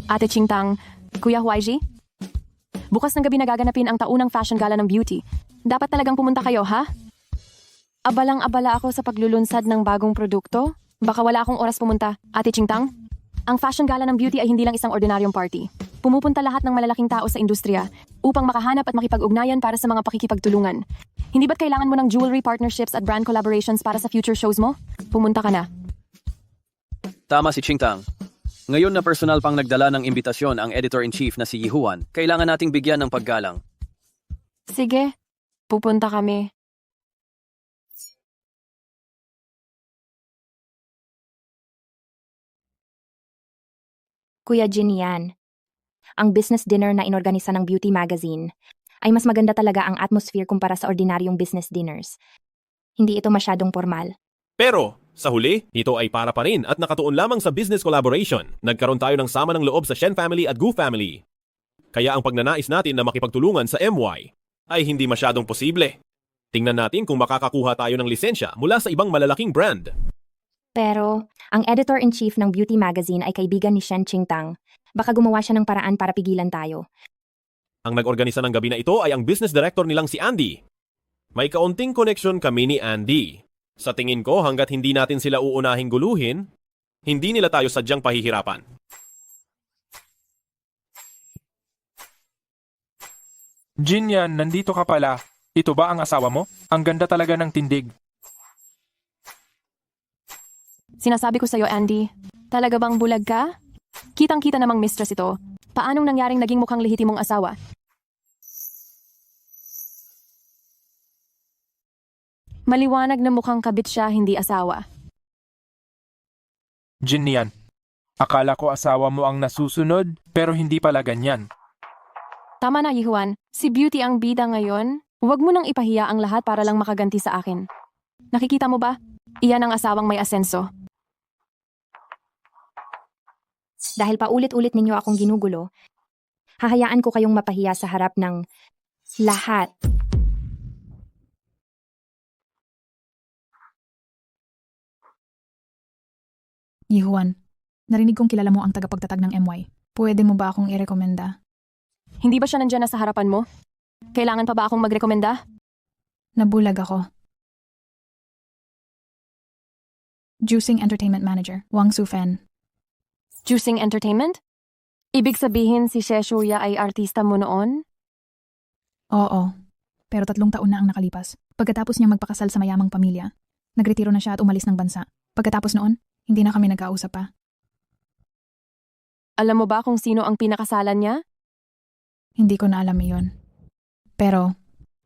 Ate Qingtang, Kuya Huaiji? Bukas ng gabi nagaganapin ang taunang fashion gala ng beauty. Dapat talagang pumunta kayo, ha? Abalang-abala ako sa paglulunsad ng bagong produkto. Baka wala akong oras pumunta. Ate Qingtang? Ang fashion gala ng beauty ay hindi lang isang ordinaryong party. Pumupunta lahat ng malalaking tao sa industriya upang makahanap at makipag-ugnayan para sa mga pakikipagtulungan. Hindi ba't kailangan mo ng jewelry partnerships at brand collaborations para sa future shows mo? Pumunta ka na. Tama si Qingtang. Ngayon na personal pang nagdala ng imbitasyon ang editor-in-chief na si Yihuan, kailangan nating bigyan ng paggalang. Sige, pupunta kami. Kuya Jinyan, ang business dinner na inorganisa ng beauty magazine ay mas maganda talaga ang atmosphere kumpara sa ordinaryong business dinners. Hindi ito masyadong formal. Pero, sa huli, ito ay para pa rin at nakatuon lamang sa business collaboration. Nagkaroon tayo ng sama ng loob sa Shen family at Gu family. Kaya ang pagnanais natin na makipagtulungan sa MY ay hindi masyadong posible. Tingnan natin kung makakakuha tayo ng lisensya mula sa ibang malalaking brand. Pero, ang editor-in-chief ng beauty magazine ay kaibigan ni Shen Qingtang. Baka gumawa siya ng paraan para pigilan tayo. Ang nag-organisa ng gabi na ito ay ang business director nilang si Andy. May kaunting koneksyon kami ni Andy. Sa tingin ko, hanggat hindi natin sila uunahing guluhin, hindi nila tayo sadyang pahihirapan. Jinyan, nandito ka pala. Ito ba ang asawa mo? Ang ganda talaga ng tindig. Sinasabi ko sa'yo, Andy, talaga bang bulag ka? Kitang-kita namang mistress ito. Paanong nangyaring naging mukhang lehitimong asawa? Maliwanag na mukhang kabit siya, hindi asawa. Jinyan, akala ko asawa mo ang nasusunod, pero hindi pala ganyan. Tama na, Yihuan. Si Beauty ang bida ngayon. Huwag mo nang ipahiya ang lahat para lang makaganti sa akin. Nakikita mo ba? Iyan ang asawang may asenso. Dahil paulit-ulit ninyo akong ginugulo, hahayaan ko kayong mapahiya sa harap ng lahat. Yihuan, narinig kong kilala mo ang tagapagtatag ng MY. Pwede mo ba akong irekomenda? Hindi ba siya nandyan na sa harapan mo? Kailangan pa ba akong magrekomenda? Nabulag ako. Juicing Entertainment Manager, Wang Sufen. Juicing Entertainment? Ibig sabihin si Shishuya ay artista mo noon? Oo, pero 3 taon na ang nakalipas. Pagkatapos niya magpakasal sa mayamang pamilya, nagretiro na siya at umalis ng bansa. Pagkatapos noon, hindi na kami nagkausap pa. Alam mo ba kung sino ang pinakasalan niya? Hindi ko na alam iyon. Pero,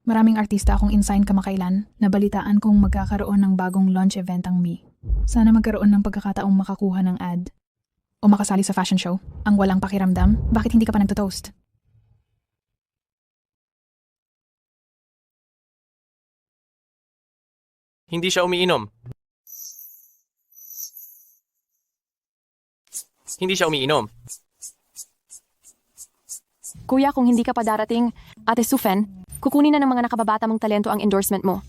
maraming artista akong insign kamakailan na balitaan kung magkakaroon ng bagong launch event ang Mi. Sana magkaroon ng pagkakataong makakuha ng ad. O makasali sa fashion show. Ang walang pakiramdam, bakit hindi ka pa nagtotoast? Hindi siya umiinom. Hindi siya umiinom. Kuya, kung hindi ka pa darating, Ate Sufen, kukunin na ng mga nakababata mong talento ang endorsement mo.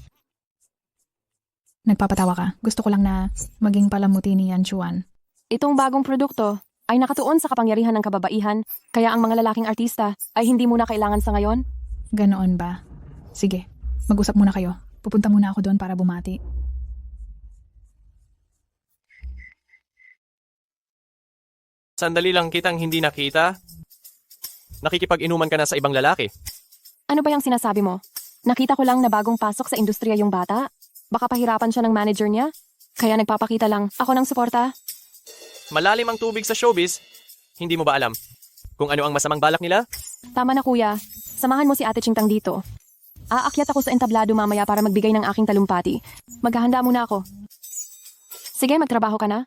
Nagpapatawa ka. Gusto ko lang na maging palamuti ni Yan Chuan. Itong bagong produkto ay nakatuon sa kapangyarihan ng kababaihan, kaya ang mga lalaking artista ay hindi muna kailangan sa ngayon. Ganoon ba? Sige, mag-usap muna kayo. Pupunta muna ako doon para bumati. Sandali lang kitang hindi nakita. Nakikipag-inuman ka na sa ibang lalaki. Ano ba yung sinasabi mo? Nakita ko lang na bagong pasok sa industriya yung bata. Baka pahirapan siya ng manager niya. Kaya nagpapakita lang ako ng suporta. Malalim ang tubig sa showbiz. Hindi mo ba alam kung ano ang masamang balak nila? Tama na kuya. Samahan mo si Ate Chingtang dito. Aakyat ako sa entablado mamaya para magbigay ng aking talumpati. Maghahanda muna ako. Sige, magtrabaho ka na.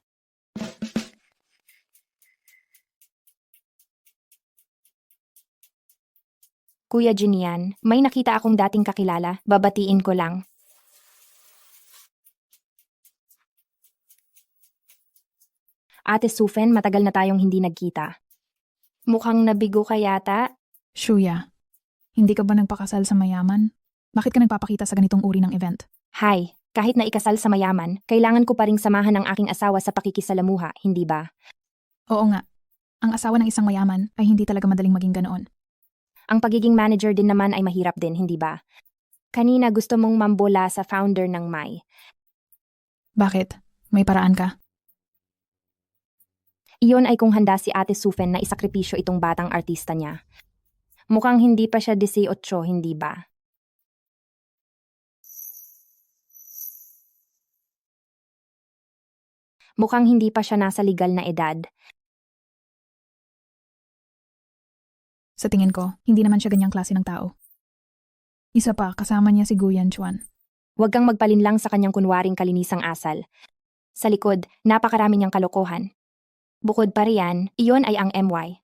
Kuya Jinian, may nakita akong dating kakilala. Babatiin ko lang. Ate Sufen, matagal na tayong hindi nagkita. Mukhang nabigo ka yata. Shuya, hindi ka ba nagpakasal sa mayaman? Bakit ka nagpapakita sa ganitong uri ng event? Hay, kahit na ikasal sa mayaman, kailangan ko pa ring samahan ang aking asawa sa pakikisalamuha, hindi ba? Oo nga. Ang asawa ng isang mayaman ay hindi talaga madaling maging ganoon. Ang pagiging manager din naman ay mahirap din, hindi ba? Kanina gusto mong mambola sa founder ng Mai. Bakit? May paraan ka? Iyon ay kung handa si Ate Sufen na isakripisyo itong batang artista niya. Mukhang hindi pa siya 18, hindi ba? Mukhang hindi pa siya nasa legal na edad. Sa tingin ko, hindi naman siya ganyang klase ng tao. Isa pa, kasama niya si Guyan Chuan. Huwag kang magpalinlang sa kanyang kunwaring kalinisang asal. Sa likod, napakarami niyang kalokohan. Bukod pa riyan, iyon ay ang MY.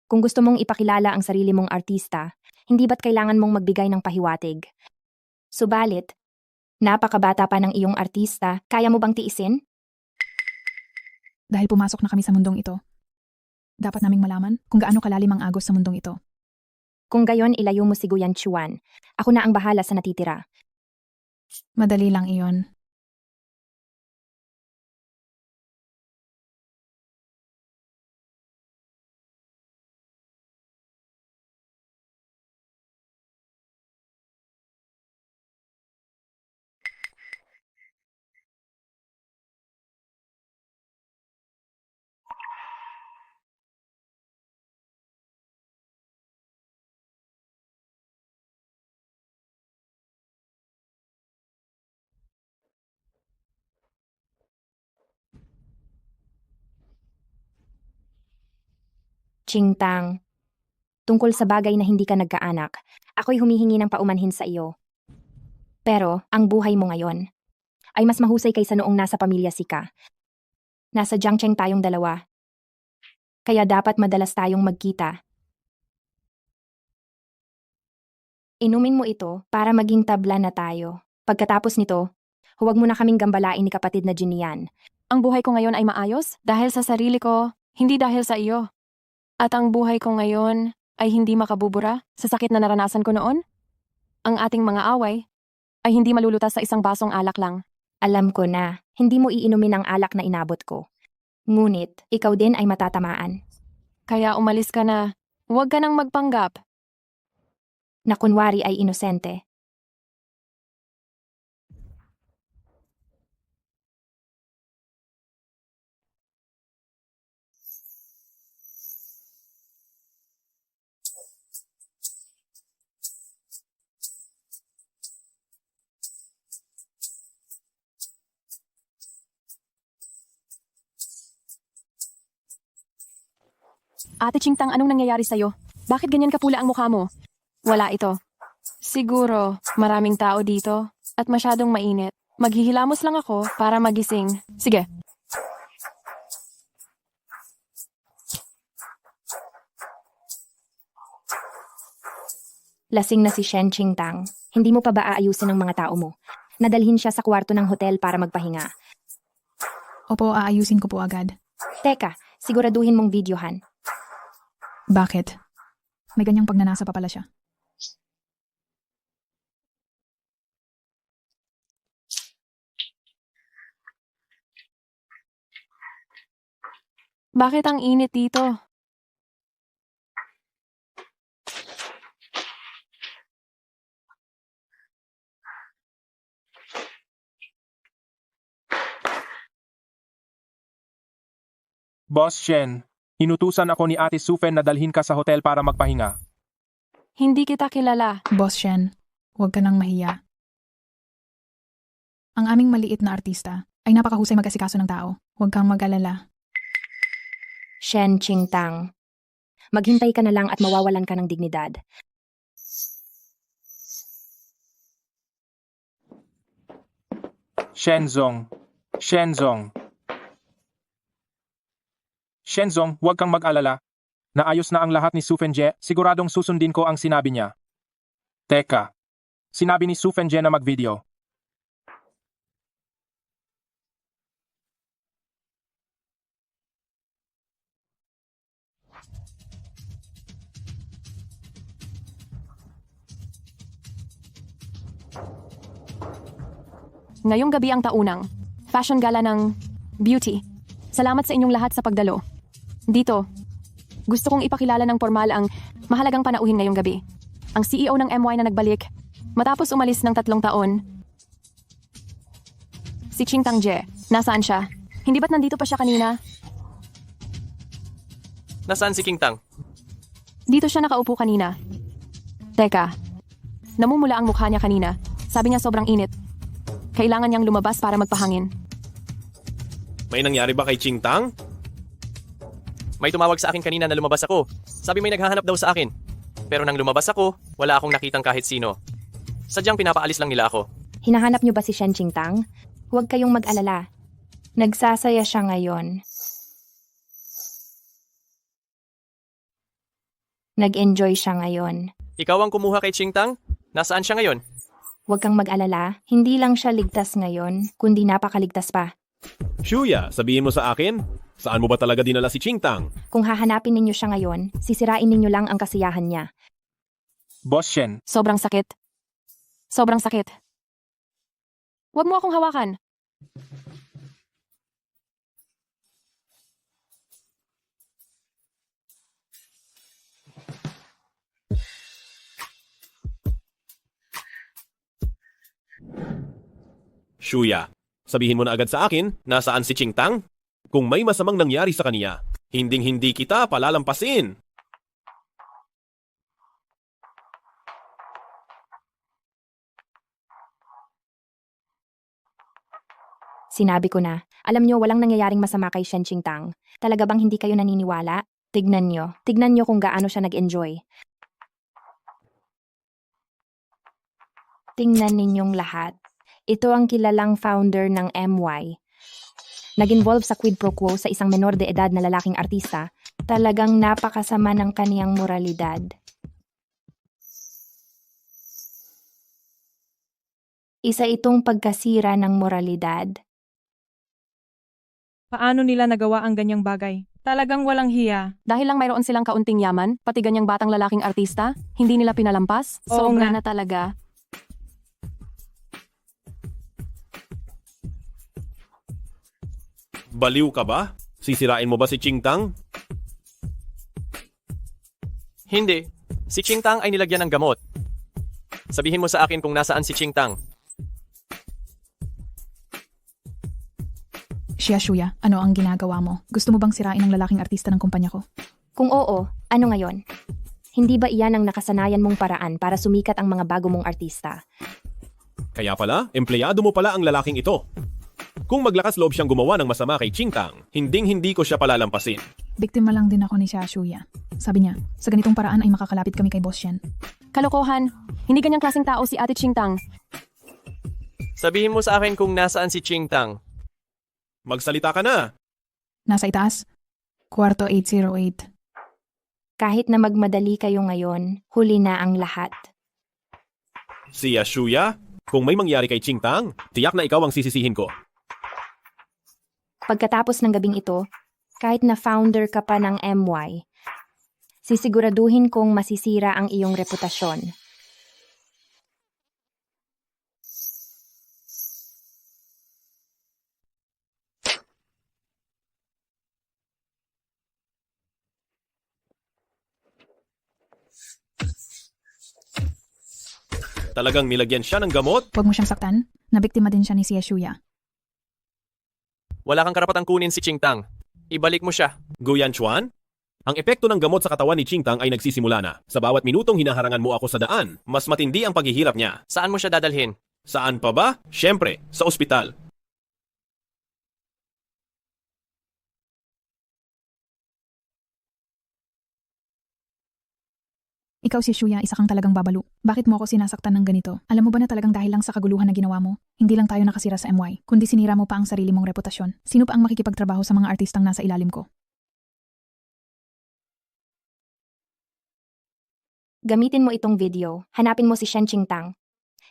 Kung gusto mong ipakilala ang sarili mong artista, hindi ba't kailangan mong magbigay ng pahiwatig? Subalit, napakabata pa ng iyong artista, kaya mo bang tiisin? Dahil pumasok na kami sa mundong ito, dapat naming malaman kung gaano kalalim ang agos sa mundong ito. Kung gayon, ilayo mo si Guyan Chuan. Ako na ang bahala sa natitira. Madali lang iyon. Chingtang. Tungkol sa bagay na hindi ka nagkaanak, ako'y humihingi ng paumanhin sa iyo. Pero, ang buhay mo ngayon ay mas mahusay kaysa noong nasa pamilya si ka. Nasa Jiangcheng tayong dalawa. Kaya dapat madalas tayong magkita. Inumin mo ito para maging tabla na tayo. Pagkatapos nito, huwag mo na kaming gambalain ni kapatid na Jinian. Ang buhay ko ngayon ay maayos dahil sa sarili ko, hindi dahil sa iyo. At ang buhay ko ngayon ay hindi makabubura sa sakit na naranasan ko noon. Ang ating mga away ay hindi malulutas sa isang basong alak lang. Alam ko na, hindi mo iinumin ang alak na inabot ko. Ngunit, ikaw din ay matatamaan. Kaya umalis ka na. Huwag ka nang magpanggap. Na kunwari ay inosente. Ate Chingtang, anong nangyayari sa'yo? Bakit ganyan kapula ang mukha mo? Wala ito. Siguro, maraming tao dito at masyadong mainit. Maghihilamos lang ako para magising. Sige. Lasing na si Shen Qingtang. Hindi mo pa ba aayusin ang mga tao mo? Nadalhin siya sa kwarto ng hotel para magpahinga. Opo, aayusin ko po agad. Teka, siguraduhin mong videohan. Bakit? May ganyang pagnanasa pa pala siya. Bakit ang init dito? Boss Shen, inutusan ako ni Ate Sufen na dalhin ka sa hotel para magpahinga. Hindi kita kilala. Boss Shen, huwag ka nang mahiya. Ang aming maliit na artista ay napakahusay mag-asikaso ng tao. Huwag kang mag-alala. Shen Qingtang. Maghintay ka na lang at mawawalan ka ng dignidad. Shenzong. Shenzong, huwag kang mag-alala. Naayos na ang lahat ni Sufenje, siguradong susundin ko ang sinabi niya. Teka, sinabi ni Sufenje na mag-video. Ngayong gabi ang taunang fashion gala ng beauty. Salamat sa inyong lahat sa pagdalo. Dito, gusto kong ipakilala ng formal ang mahalagang panauhin ngayong gabi. Ang CEO ng MY na nagbalik matapos umalis ng 3 taon. Si Qingtang Jie. Nasaan siya? Hindi ba't nandito pa siya kanina? Nasaan si Qingtang? Dito siya nakaupo kanina. Teka, namumula ang mukha niya kanina. Sabi niya sobrang init. Kailangan niyang lumabas para magpahangin. May nangyari ba kay Qingtang? May tumawag sa akin kanina na lumabas ako. Sabi may naghahanap daw sa akin. Pero nang lumabas ako, wala akong nakitang kahit sino. Sadyang pinapaalis lang nila ako. Hinahanap niyo ba si Shen Qingtang? Huwag kayong mag-alala. Nagsasaya siya ngayon. Nag-enjoy siya ngayon. Ikaw ang kumuha kay Qingtang? Nasaan siya ngayon? Huwag kang mag-alala. Hindi lang siya ligtas ngayon, kundi napakaligtas pa. Shuya, sabihin mo sa akin, saan mo ba talaga dinala si Qingtang? Kung hahanapin ninyo siya ngayon, sisirain ninyo lang ang kasiyahan niya. Boss Shen, Sobrang sakit. Sobrang sakit. Huwag mo akong hawakan. Shuya, sabihin mo na agad sa akin, nasaan si Qingtang? Kung may masamang nangyari sa kaniya, hinding-hindi kita palalampasin. Sinabi ko na, alam nyo walang nangyayaring masama kay Shen Qingtang. Talaga bang hindi kayo naniniwala? Tignan nyo kung gaano siya nag-enjoy. Tingnan ninyong lahat. Ito ang kilalang founder ng MY. Nag-involve sa quid pro quo sa isang menor de edad na lalaking artista. Talagang napakasama ng kaniyang moralidad. Isa itong pagkasira ng moralidad. Paano nila nagawa ang ganyang bagay? Talagang walang hiya. Dahil lang mayroon silang kaunting yaman, pati ganyang batang lalaking artista, hindi nila pinalampas. Oo Sobra nga. na talaga. Baliw ka ba? Sisirain mo ba si Qingtang? Hindi. Si Qingtang ay nilagyan ng gamot. Sabihin mo sa akin kung nasaan si Qingtang. Shuya, ano ang ginagawa mo? Gusto mo bang sirain ang lalaking artista ng kumpanya ko? Kung oo, ano ngayon? Hindi ba iyan ang nakasanayan mong paraan para sumikat ang mga bago mong artista? Kaya pala, empleyado mo pala ang lalaking ito. Kung maglakas loob siyang gumawa ng masama kay Qingtang, hinding-hindi ko siya palalampasin. Biktima lang din ako ni Shuya. Sabi niya, sa ganitong paraan ay makakalapit kami kay Boss Shen. Kalokohan. Hindi ganyang klaseng tao si Ate Chingtang. Sabihin mo sa akin kung nasaan si Ching Tang. Magsalita ka na. Nasa itaas? Kwarto 808. Kahit na magmadali kayo ngayon, huli na ang lahat. Si Shuya, kung may mangyari kay Ching Tang, tiyak na ikaw ang sisisihin ko. Pagkatapos ng gabing ito, kahit na founder ka pa ng MY, sisiguraduhin kong masisira ang iyong reputasyon. Talagang nilagyan siya ng gamot? Huwag mo siyang saktan. Nabiktima din siya ni Shuya. Wala kang karapatang kunin si Ching Tang. Ibalik mo siya. Guyan Chuan? Ang epekto ng gamot sa katawan ni Ching Tang ay nagsisimula na. Sa bawat minutong hinaharangan mo ako sa daan, mas matindi ang paghihirap niya. Saan mo siya dadalhin? Saan pa ba? Siyempre, sa ospital. Ikaw si Shuya, isa kang talagang babalo. Bakit mo ako sinasaktan ng ganito? Alam mo ba na talagang dahil lang sa kaguluhan na ginawa mo? Hindi lang tayo nakasira sa MY, kundi sinira mo pa ang sarili mong reputasyon. Sino pa ang makikipagtrabaho sa mga artistang nasa ilalim ko? Gamitin mo itong video. Hanapin mo si Shen Chingtang.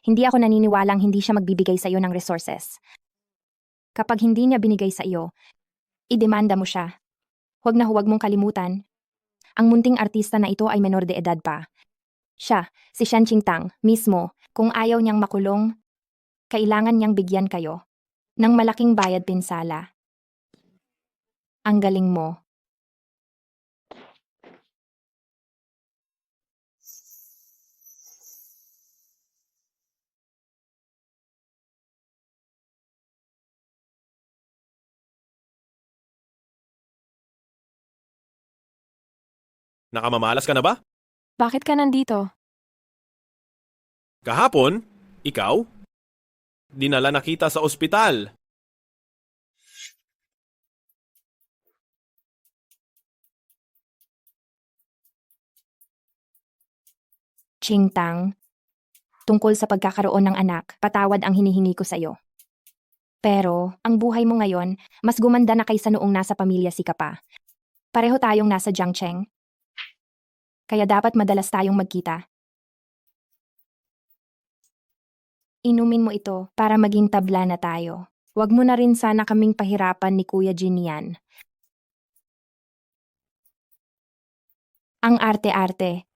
Hindi ako naniniwalang hindi siya magbibigay sa iyo ng resources. Kapag hindi niya binigay sa iyo, idemanda mo siya. Huwag na huwag mong kalimutan. Ang munting artista na ito ay menor de edad pa. Siya, si Shen Chingtang, mismo, kung ayaw niyang makulong, kailangan niyang bigyan kayo ng malaking bayad pinsala. Ang galing mo. Nakamamalas ka na ba? Bakit ka nandito? Kahapon, ikaw? Dinala na kita sa ospital. Chingtang, tungkol sa pagkakaroon ng anak, patawad ang hinihingi ko sa iyo. Pero, ang buhay mo ngayon, mas gumanda na kaysa noong nasa pamilya si ka pa. Pareho tayong nasa Jiangcheng. Kaya dapat madalas tayong magkita. Inumin mo ito para maging tabla na tayo. Huwag mo na rin sana kaming pahirapan ni Kuya Jinian. Ang arte-arte.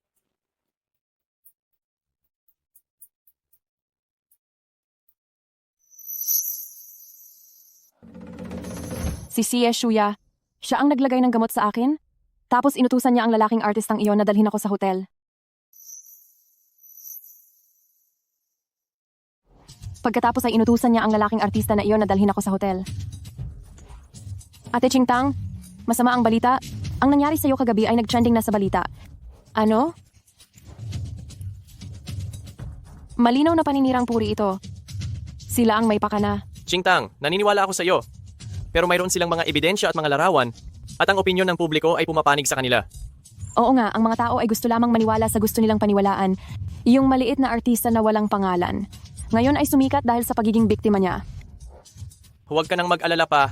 Si Shuya. Siya ang naglagay ng gamot sa akin? Tapos inutusan niya ang lalaking artistang iyon na dalhin ako sa hotel. Pagkatapos ay inutusan niya ang lalaking artista na iyon na dalhin ako sa hotel. Ate Chingtang, masama ang balita. Ang nangyari sa iyo kagabi ay nag-trending na sa balita. Ano? Malinaw na paninirang puri ito. Sila ang may pakana. Ching Tang, naniniwala ako sa iyo. Pero mayroon silang mga ebidensya at mga larawan at ang opinyon ng publiko ay pumapanig sa kanila. Oo nga, ang mga tao ay gusto lamang maniwala sa gusto nilang paniwalaan. Yung maliit na artista na walang pangalan. Ngayon ay sumikat dahil sa pagiging biktima niya. Huwag ka nang mag-alala pa.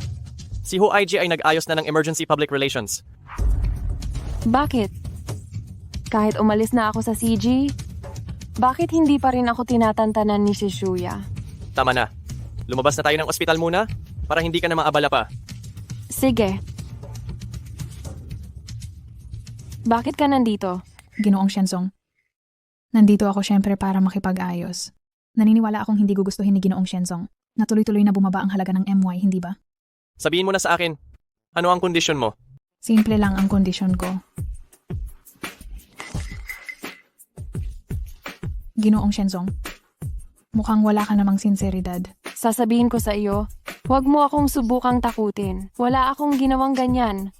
Si Ho IG ay nag-ayos na ng emergency public relations. Bakit? Kahit umalis na ako sa CG, bakit hindi pa rin ako tinatantanan ni si Shuya? Tama na. Lumabas na tayo ng ospital muna para hindi ka na maabala pa. Sige. Bakit ka nandito? Ginoong Shenzong. Nandito ako syempre para makipag-ayos. Naniniwala akong hindi gugustuhin ni Ginoong Shenzong na tuloy-tuloy na bumaba ang halaga ng MY, hindi ba? Sabihin mo na sa akin, ano ang kondisyon mo? Simple lang ang kondisyon ko. Ginoong Shenzong, mukhang wala ka namang sinseridad. Sasabihin ko sa iyo, huwag mo akong subukang takutin. Wala akong ginawang ganyan.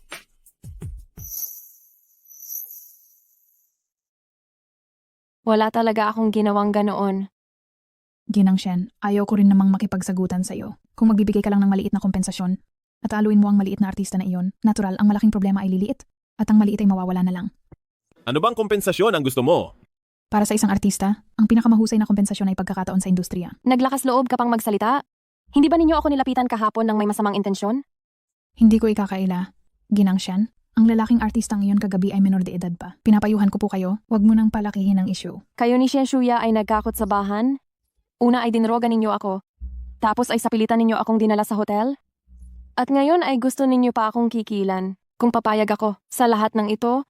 Wala talaga akong ginawang ganoon. Ginang Shen, ayaw ko rin namang makipagsagutan sa iyo. Kung magbibigay ka lang ng maliit na kompensasyon, at aluin mo ang maliit na artista na iyon. Natural, ang malaking problema ay liliit at ang maliit ay mawawala na lang. Ano bang kompensasyon ang gusto mo? Para sa isang artista, ang pinakamahusay na kompensasyon ay pagkakataon sa industriya. Naglakas loob ka pang magsalita? Hindi ba ninyo ako nilapitan kahapon ng may masamang intensyon? Hindi ko ikakaila. Ginang Shen, ang lalaking artistang iyon kagabi ay menor de edad pa. Pinapayuhan ko po kayo, wag mo nang palakihin ang issue. Kayo ni Shuya ay nagkakotsabahan? Una ay dinroga ninyo ako. Tapos ay sapilitan ninyo akong dinala sa hotel? At ngayon ay gusto ninyo pa akong kikilan. Kung papayag ako sa lahat ng ito,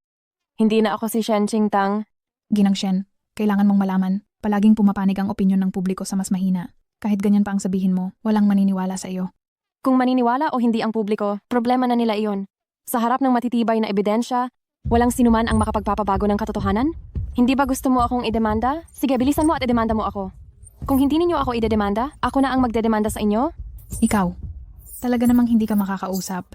hindi na ako si Shen Qingtang. Ginang Shen, kailangan mong malaman, palaging pumapanig ang opinyon ng publiko sa mas mahina. Kahit ganyan pa ang sabihin mo, walang maniniwala sa iyo. Kung maniniwala o hindi ang publiko, problema na nila iyon. Sa harap ng matitibay na ebidensya, walang sinuman ang makapagpapabago ng katotohanan? Hindi ba gusto mo akong idemanda? Sige, bilisan mo at idemanda mo ako. Kung hindi ninyo ako idedemanda, ako na ang magdedemanda sa inyo? Ikaw, talaga namang hindi ka makakausap.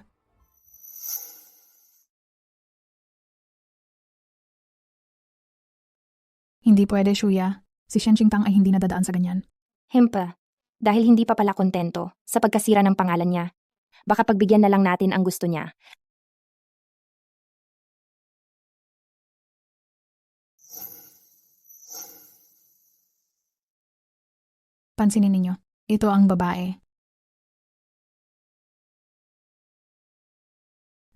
Hindi pwede, Shuya. Si Shen Qingtang ay hindi nadadaan sa ganyan. Hempa, dahil hindi pa pala kontento sa pagkasira ng pangalan niya. Baka pagbigyan na lang natin ang gusto niya. Pansinin ninyo, ito ang babae.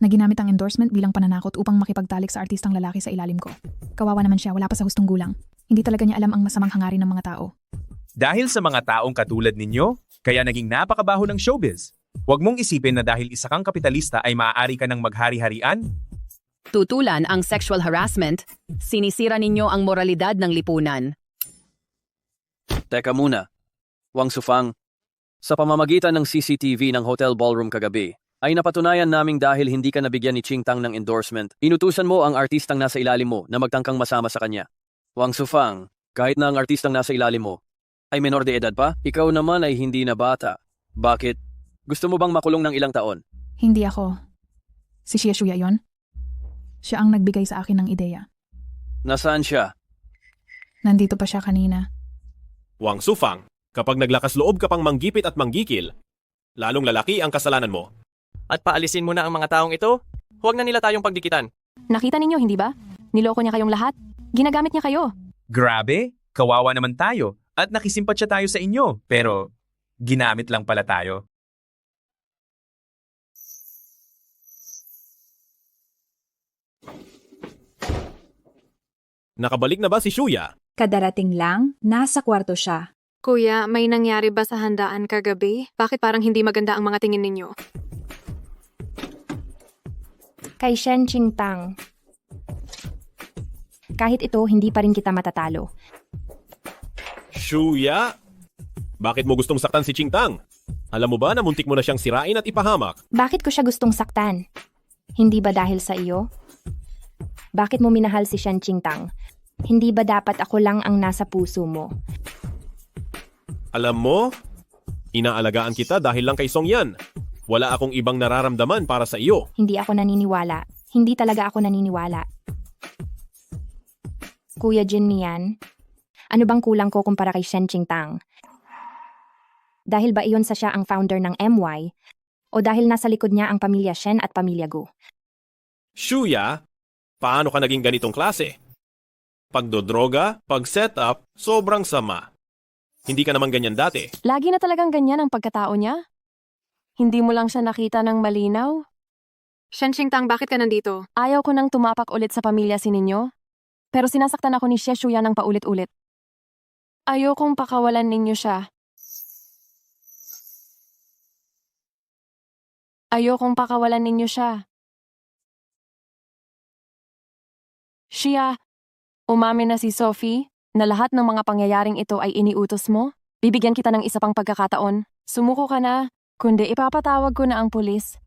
Na ginamit ang endorsement bilang pananakot upang makipagtalik sa artistang lalaki sa ilalim ko. Kawawa naman siya, wala pa sa hustong gulang. Hindi talaga niya alam ang masamang hangarin ng mga tao. Dahil sa mga taong katulad ninyo, kaya naging napakabaho ng showbiz. Huwag mong isipin na dahil isa kang kapitalista ay maaari ka ng maghari-harian. Tutulan ang sexual harassment, sinisira ninyo ang moralidad ng lipunan. Teka muna. Wang Sufang, sa pamamagitan ng CCTV ng hotel ballroom kagabi, ay napatunayan naming dahil hindi ka nabigyan ni Qingtang ng endorsement, inutusan mo ang artistang nasa ilalim mo na magtangkang masama sa kanya. Wang Sufang, kahit na ang artistang nasa ilalim mo ay menor de edad pa, ikaw naman ay hindi na bata. Bakit? Gusto mo bang makulong ng ilang taon? Hindi ako. Si Shuya yon. Siya ang nagbigay sa akin ng ideya. Nasaan siya? Nandito pa siya kanina. Wang Sufang, kapag naglakas loob ka pang manggipit at manggikil, lalong lalaki ang kasalanan mo. At paalisin mo na ang mga taong ito, huwag na nila tayong pagdikitan. Nakita ninyo, hindi ba? Niloko niya kayong lahat. Ginagamit niya kayo. Grabe, kawawa naman tayo at nakisimpatya tayo sa inyo. Pero ginamit lang pala tayo. Nakabalik na ba si Shuya? Kadarating lang, nasa kwarto siya. Kuya, may nangyari ba sa handaan kagabi? Bakit parang hindi maganda ang mga tingin ninyo? Kay Shen Qingtang. Kahit ito, hindi pa rin kita matatalo. Shuya? Bakit mo gustong saktan si Qingtang? Alam mo ba na muntik mo na siyang sirain at ipahamak? Bakit ko siya gustong saktan? Hindi ba dahil sa iyo? Bakit mo minahal si Shen Qingtang? Hindi ba dapat ako lang ang nasa puso mo? Alam mo, inaalagaan kita dahil lang kay Song Yan. Wala akong ibang nararamdaman para sa iyo. Hindi ako naniniwala. Hindi talaga ako naniniwala. Kuya Jin Mian, ano bang kulang ko kumpara kay Shen Qingtang? Dahil ba iyon sa siya ang founder ng MY? O dahil nasa likod niya ang pamilya Shen at pamilya Gu? Shuya, paano ka naging ganitong klase? Pagdodroga, pag-setup, sobrang sama. Hindi ka naman ganyan dati. Lagi na talagang ganyan ang pagkatao niya? Hindi mo lang siya nakita ng malinaw? Shen Qingtang, bakit ka nandito? Ayaw ko nang tumapak ulit sa pamilya si ninyo. Pero sinasaktan ako ni Shuya ng paulit-ulit. Ayokong pakawalan ninyo siya. Ayokong pakawalan ninyo siya. Shia, umamin na si Sophie na lahat ng mga pangyayaring ito ay iniutos mo. Bibigyan kita ng isa pang pagkakataon. Sumuko ka na, kundi ipapatawag ko na ang pulis.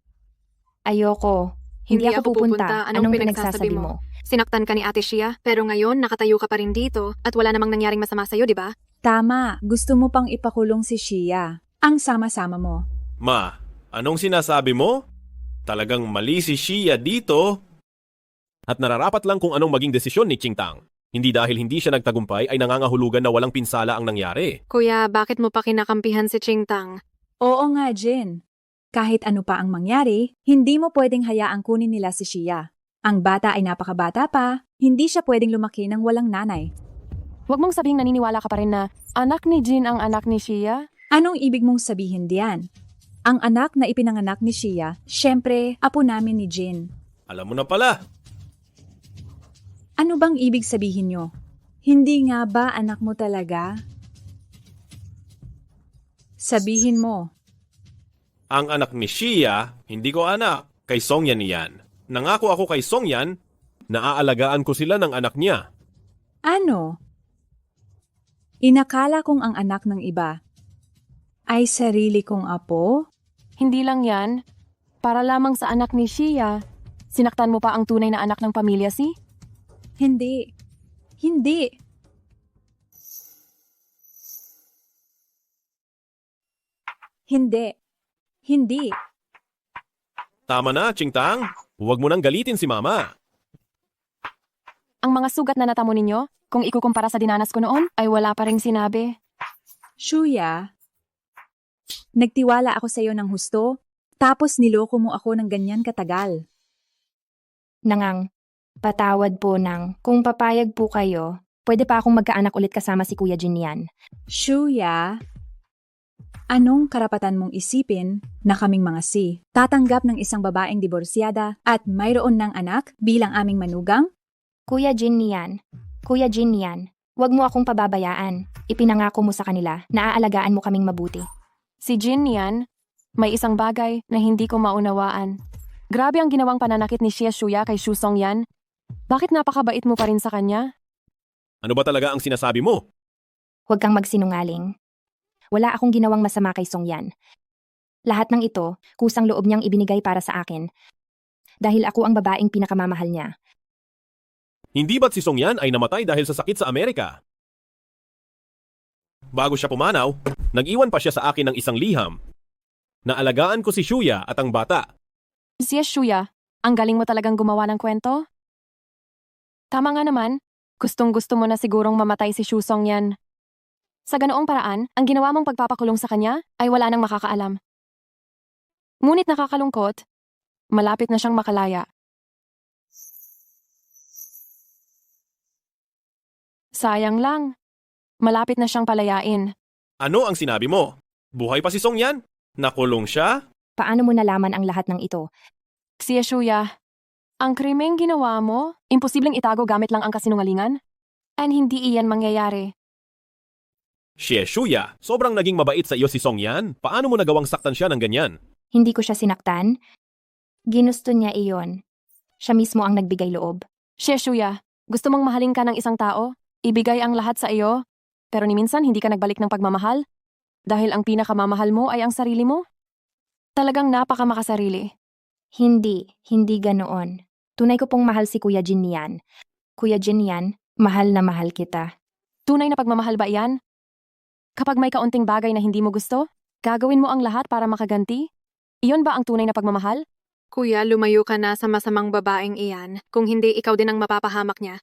Ayoko. Hindi ako pupunta. Anong pinagsasabi mo? Sinaktan ka ni Ate Shia, pero ngayon nakatayo ka pa rin dito at wala namang nangyaring masama sa'yo, di ba? Tama, gusto mo pang ipakulong si Shia. Ang sama-sama mo. Ma, anong sinasabi mo? Talagang mali si Shia dito. At nararapat lang kung anong maging desisyon ni Qingtang. Hindi dahil hindi siya nagtagumpay ay nangangahulugan na walang pinsala ang nangyari. Kuya, bakit mo pa kinakampihan si Qingtang? Oo nga, Jin. Kahit ano pa ang mangyari, hindi mo pwedeng hayaang kunin nila si Shia. Ang bata ay napakabata pa, hindi siya pwedeng lumaki ng walang nanay. Huwag mong sabihing naniniwala ka pa rin na anak ni Jin ang anak ni Shia. Anong ibig mong sabihin diyan? Ang anak na ipinanganak ni Shia, syempre, apo namin ni Jin. Alam mo na pala. Ano bang ibig sabihin nyo? Hindi nga ba anak mo talaga? Sabihin mo. Ang anak ni Shia, hindi ko anak. Kay Songyan yan. Nangako ako kay Songyan na aalagaan ko sila ng anak niya. Ano? Inakala kong ang anak ng iba ay sarili kong apo? Hindi lang yan. Para lamang sa anak ni Shia, sinaktan mo pa ang tunay na anak ng pamilya si? Hindi. Hindi. Hindi. Hindi. Tama na, Chingtang. Huwag mo nang galitin si Mama. Ang mga sugat na natamo ninyo, kung ikukumpara sa dinanas ko noon, ay wala pa ring sinabi. Shuya, nagtiwala ako sa iyo ng husto, tapos niloko mo ako ng ganyan katagal. Nangang, patawad po nang, kung papayag po kayo, pwede pa akong magkaanak ulit kasama si Kuya Jinian. Shuya, anong karapatan mong isipin na kaming mga tatanggap ng isang babaeng diborsyada at mayroon ng anak bilang aming manugang? Kuya Jinian, wag mo akong pababayaan. Ipinangako mo sa kanila na aalagaan mo kaming mabuti. Si Jin yan, may isang bagay na hindi ko maunawaan. Grabe ang ginawang pananakit ni Xie Shuya kay Shu Song yan. Bakit napakabait mo pa rin sa kanya? Ano ba talaga ang sinasabi mo? Huwag kang magsinungaling. Wala akong ginawang masama kay Song Yan. Lahat ng ito, kusang loob niyang ibinigay para sa akin. Dahil ako ang babaeng pinakamamahal niya. Hindi ba't si Songyan ay namatay dahil sa sakit sa Amerika? Bago siya pumanaw, nag-iwan pa siya sa akin ng isang liham. Naalagaan ko si Shuya at ang bata. Si Shuya, ang galing mo talagang gumawa ng kwento? Tama nga naman, gustong-gusto mo na sigurong mamatay si Shu Song yan. Sa ganoong paraan, ang ginawa mong pagpapakulong sa kanya ay wala nang makakaalam. Ngunit nakakalungkot, malapit na siyang makalaya. Sayang lang, malapit na siyang palayain. Ano ang sinabi mo? Buhay pa si Songyan? Nakulong siya? Paano mo nalaman ang lahat ng ito? Si Shuya, ang krimeng ginawa mo, imposibleng itago gamit lang ang kasinungalingan? And hindi iyan mangyayari. Xie Shuya, sobrang naging mabait sa iyo si Songyan. Paano mo nagawang saktan siya ng ganyan? Hindi ko siya sinaktan. Ginusto niya iyon. Siya mismo ang nagbigay loob. Xie Shuya, gusto mong mahalin ka ng isang tao? Ibigay ang lahat sa iyo? Pero ni minsan hindi ka nagbalik ng pagmamahal? Dahil ang pinakamamahal mo ay ang sarili mo? Talagang napakamakasarili. Hindi ganoon. Tunay ko pong mahal si Kuya Jinian. Kuya Jinian, mahal na mahal kita. Tunay na pagmamahal ba iyan? Kapag may kaunting bagay na hindi mo gusto, gagawin mo ang lahat para makaganti? Iyon ba ang tunay na pagmamahal? Kuya, lumayo ka na sa masamang babaeng iyan. Kung hindi, ikaw din ang mapapahamak niya.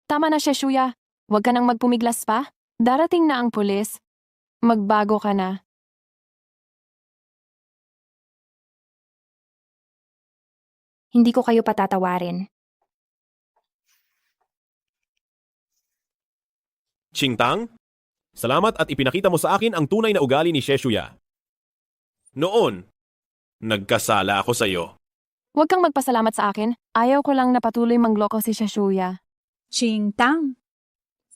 Tama na siya, Shuya. Huwag ka nang magpumiglas pa. Darating na ang pulis. Magbago ka na. Hindi ko kayo patatawarin. Chingtang, salamat at ipinakita mo sa akin ang tunay na ugali ni Xie Shuya. Noon, nagkasala ako sa iyo. Huwag kang magpasalamat sa akin. Ayaw ko lang na patuloy mangloko si Shuya. Chingtang,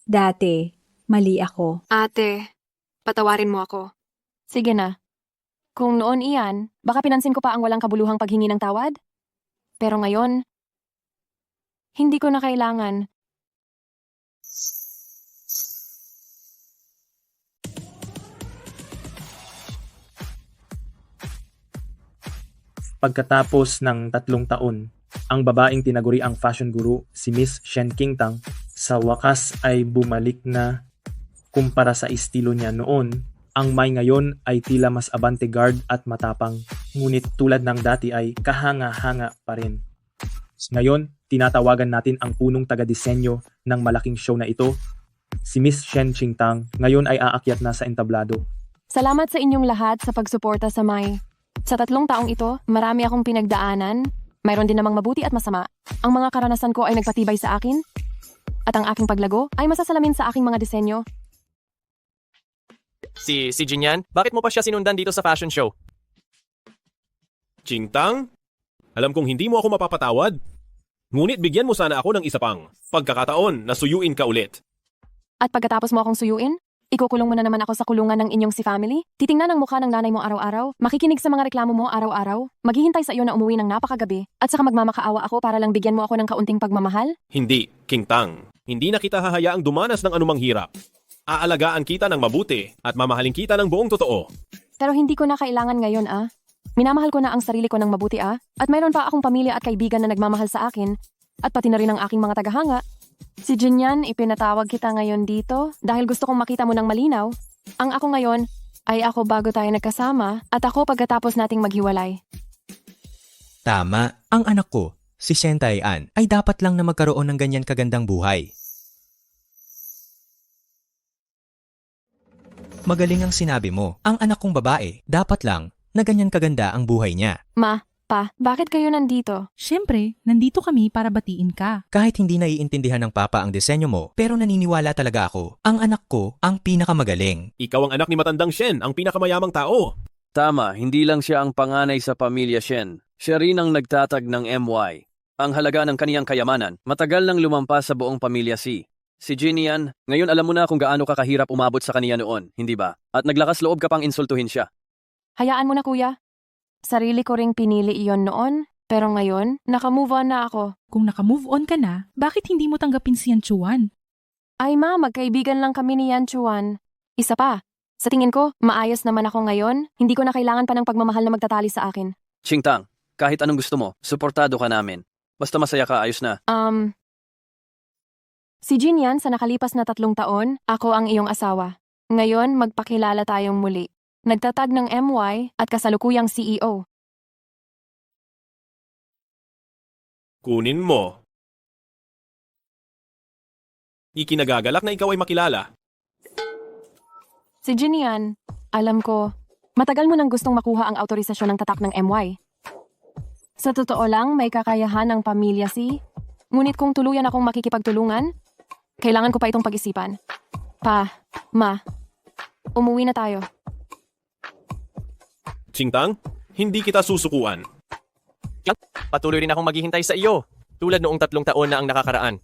dati, mali ako. Ate, patawarin mo ako. Sige na. Kung noon iyan, baka pinansin ko pa ang walang kabuluhang paghingi ng tawad? Pero ngayon, hindi ko na kailangan. Pagkatapos ng 3 taon, ang babaeng tinaguriang fashion guru, si Miss Shen Qingtang, sa wakas ay bumalik na. Kumpara sa estilo niya noon, ang Mai ngayon ay tila mas avant-garde at matapang, ngunit tulad ng dati ay kahanga-hanga pa rin. Ngayon, tinatawagan natin ang punong taga-disenyo ng malaking show na ito. Si Miss Shen Qingtang ngayon ay aakyat na sa entablado. Salamat sa inyong lahat sa pagsuporta sa Mai. Sa 3 taong ito, marami akong pinagdaanan. Mayroon din namang mabuti at masama. Ang mga karanasan ko ay nagpatibay sa akin. At ang aking paglago ay masasalamin sa aking mga disenyo. Si Jinyan, bakit mo pa siya sinundan dito sa fashion show? Chingtang, alam kong hindi mo ako mapapatawad. Ngunit bigyan mo sana ako ng isa pang pagkakataon na suyuin ka ulit. At pagkatapos mo akong suyuin, ikukulong mo na naman ako sa kulungan ng inyong si family? Titingnan ang mukha ng nanay mo araw-araw, makikinig sa mga reklamo mo araw-araw, maghihintay sa iyo na umuwi ng napakagabi, at saka magmamakaawa ako para lang bigyan mo ako ng kaunting pagmamahal? Hindi, Kingtang. Hindi na kita hahayaang dumanas ng anumang hirap. Aalagaan kita ng mabuti at mamahalin kita ng buong totoo. Pero hindi ko na kailangan ngayon Minamahal ko na ang sarili ko ng mabuti at mayroon pa akong pamilya at kaibigan na nagmamahal sa akin, at pati na rin ang aking mga tagahanga. Si Jinyan, ipinatawag kita ngayon dito dahil gusto kong makita mo ng malinaw. Ang ako ngayon ay ako bago tayo nagkasama at ako pagkatapos nating maghiwalay. Tama, ang anak ko, si Sentai An, ay dapat lang na magkaroon ng ganyan kagandang buhay. Magaling ang sinabi mo, ang anak kong babae, dapat lang na ganyan kaganda ang buhay niya. Ma, pa, bakit kayo nandito? Siyempre, nandito kami para batiin ka. Kahit hindi naiintindihan ng papa ang disenyo mo, pero naniniwala talaga ako, ang anak ko ang pinakamagaling. Ikaw ang anak ni Matandang Shen, ang pinakamayamang tao. Tama, hindi lang siya ang panganay sa pamilya Shen. Siya rin ang nagtatag ng MY. Ang halaga ng kaniyang kayamanan, matagal nang lumampas sa buong pamilya Si Jinyan, ngayon alam mo na kung gaano ka kahirap umabot sa kaniya noon, hindi ba? At naglakas loob ka pang insultuhin siya. Hayaan mo na kuya. Sarili ko ring pinili iyon noon, pero ngayon, nakamove on na ako. Kung nakamove on ka na, bakit hindi mo tanggapin si Yan Chuan? Ay ma, magkaibigan lang kami ni Yan Chuan. Isa pa, sa tingin ko, maayos naman ako ngayon, hindi ko na kailangan pa ng pagmamahal na magtatali sa akin. Chingtang, kahit anong gusto mo, suportado ka namin. Basta masaya ka, ayos na. Si Jinyan, sa nakalipas na 3 taon, ako ang iyong asawa. Ngayon, magpakilala tayong muli. Nagtatag ng MY at kasalukuyang CEO. Kunin mo. Ikinagagalak na ikaw ay makilala. Si Jinyan, alam ko, matagal mo nang gustong makuha ang autorisasyon ng tatak ng MY. Sa totoo lang, may kakayahan ng pamilya Si. Ngunit kung tuluyan akong makikipagtulungan, kailangan ko pa itong pag-isipan. Pa, ma, umuwi na tayo. Chingtang, hindi kita susukuan. Patuloy rin akong maghihintay sa iyo, tulad noong 3 taon na ang nakakaraan.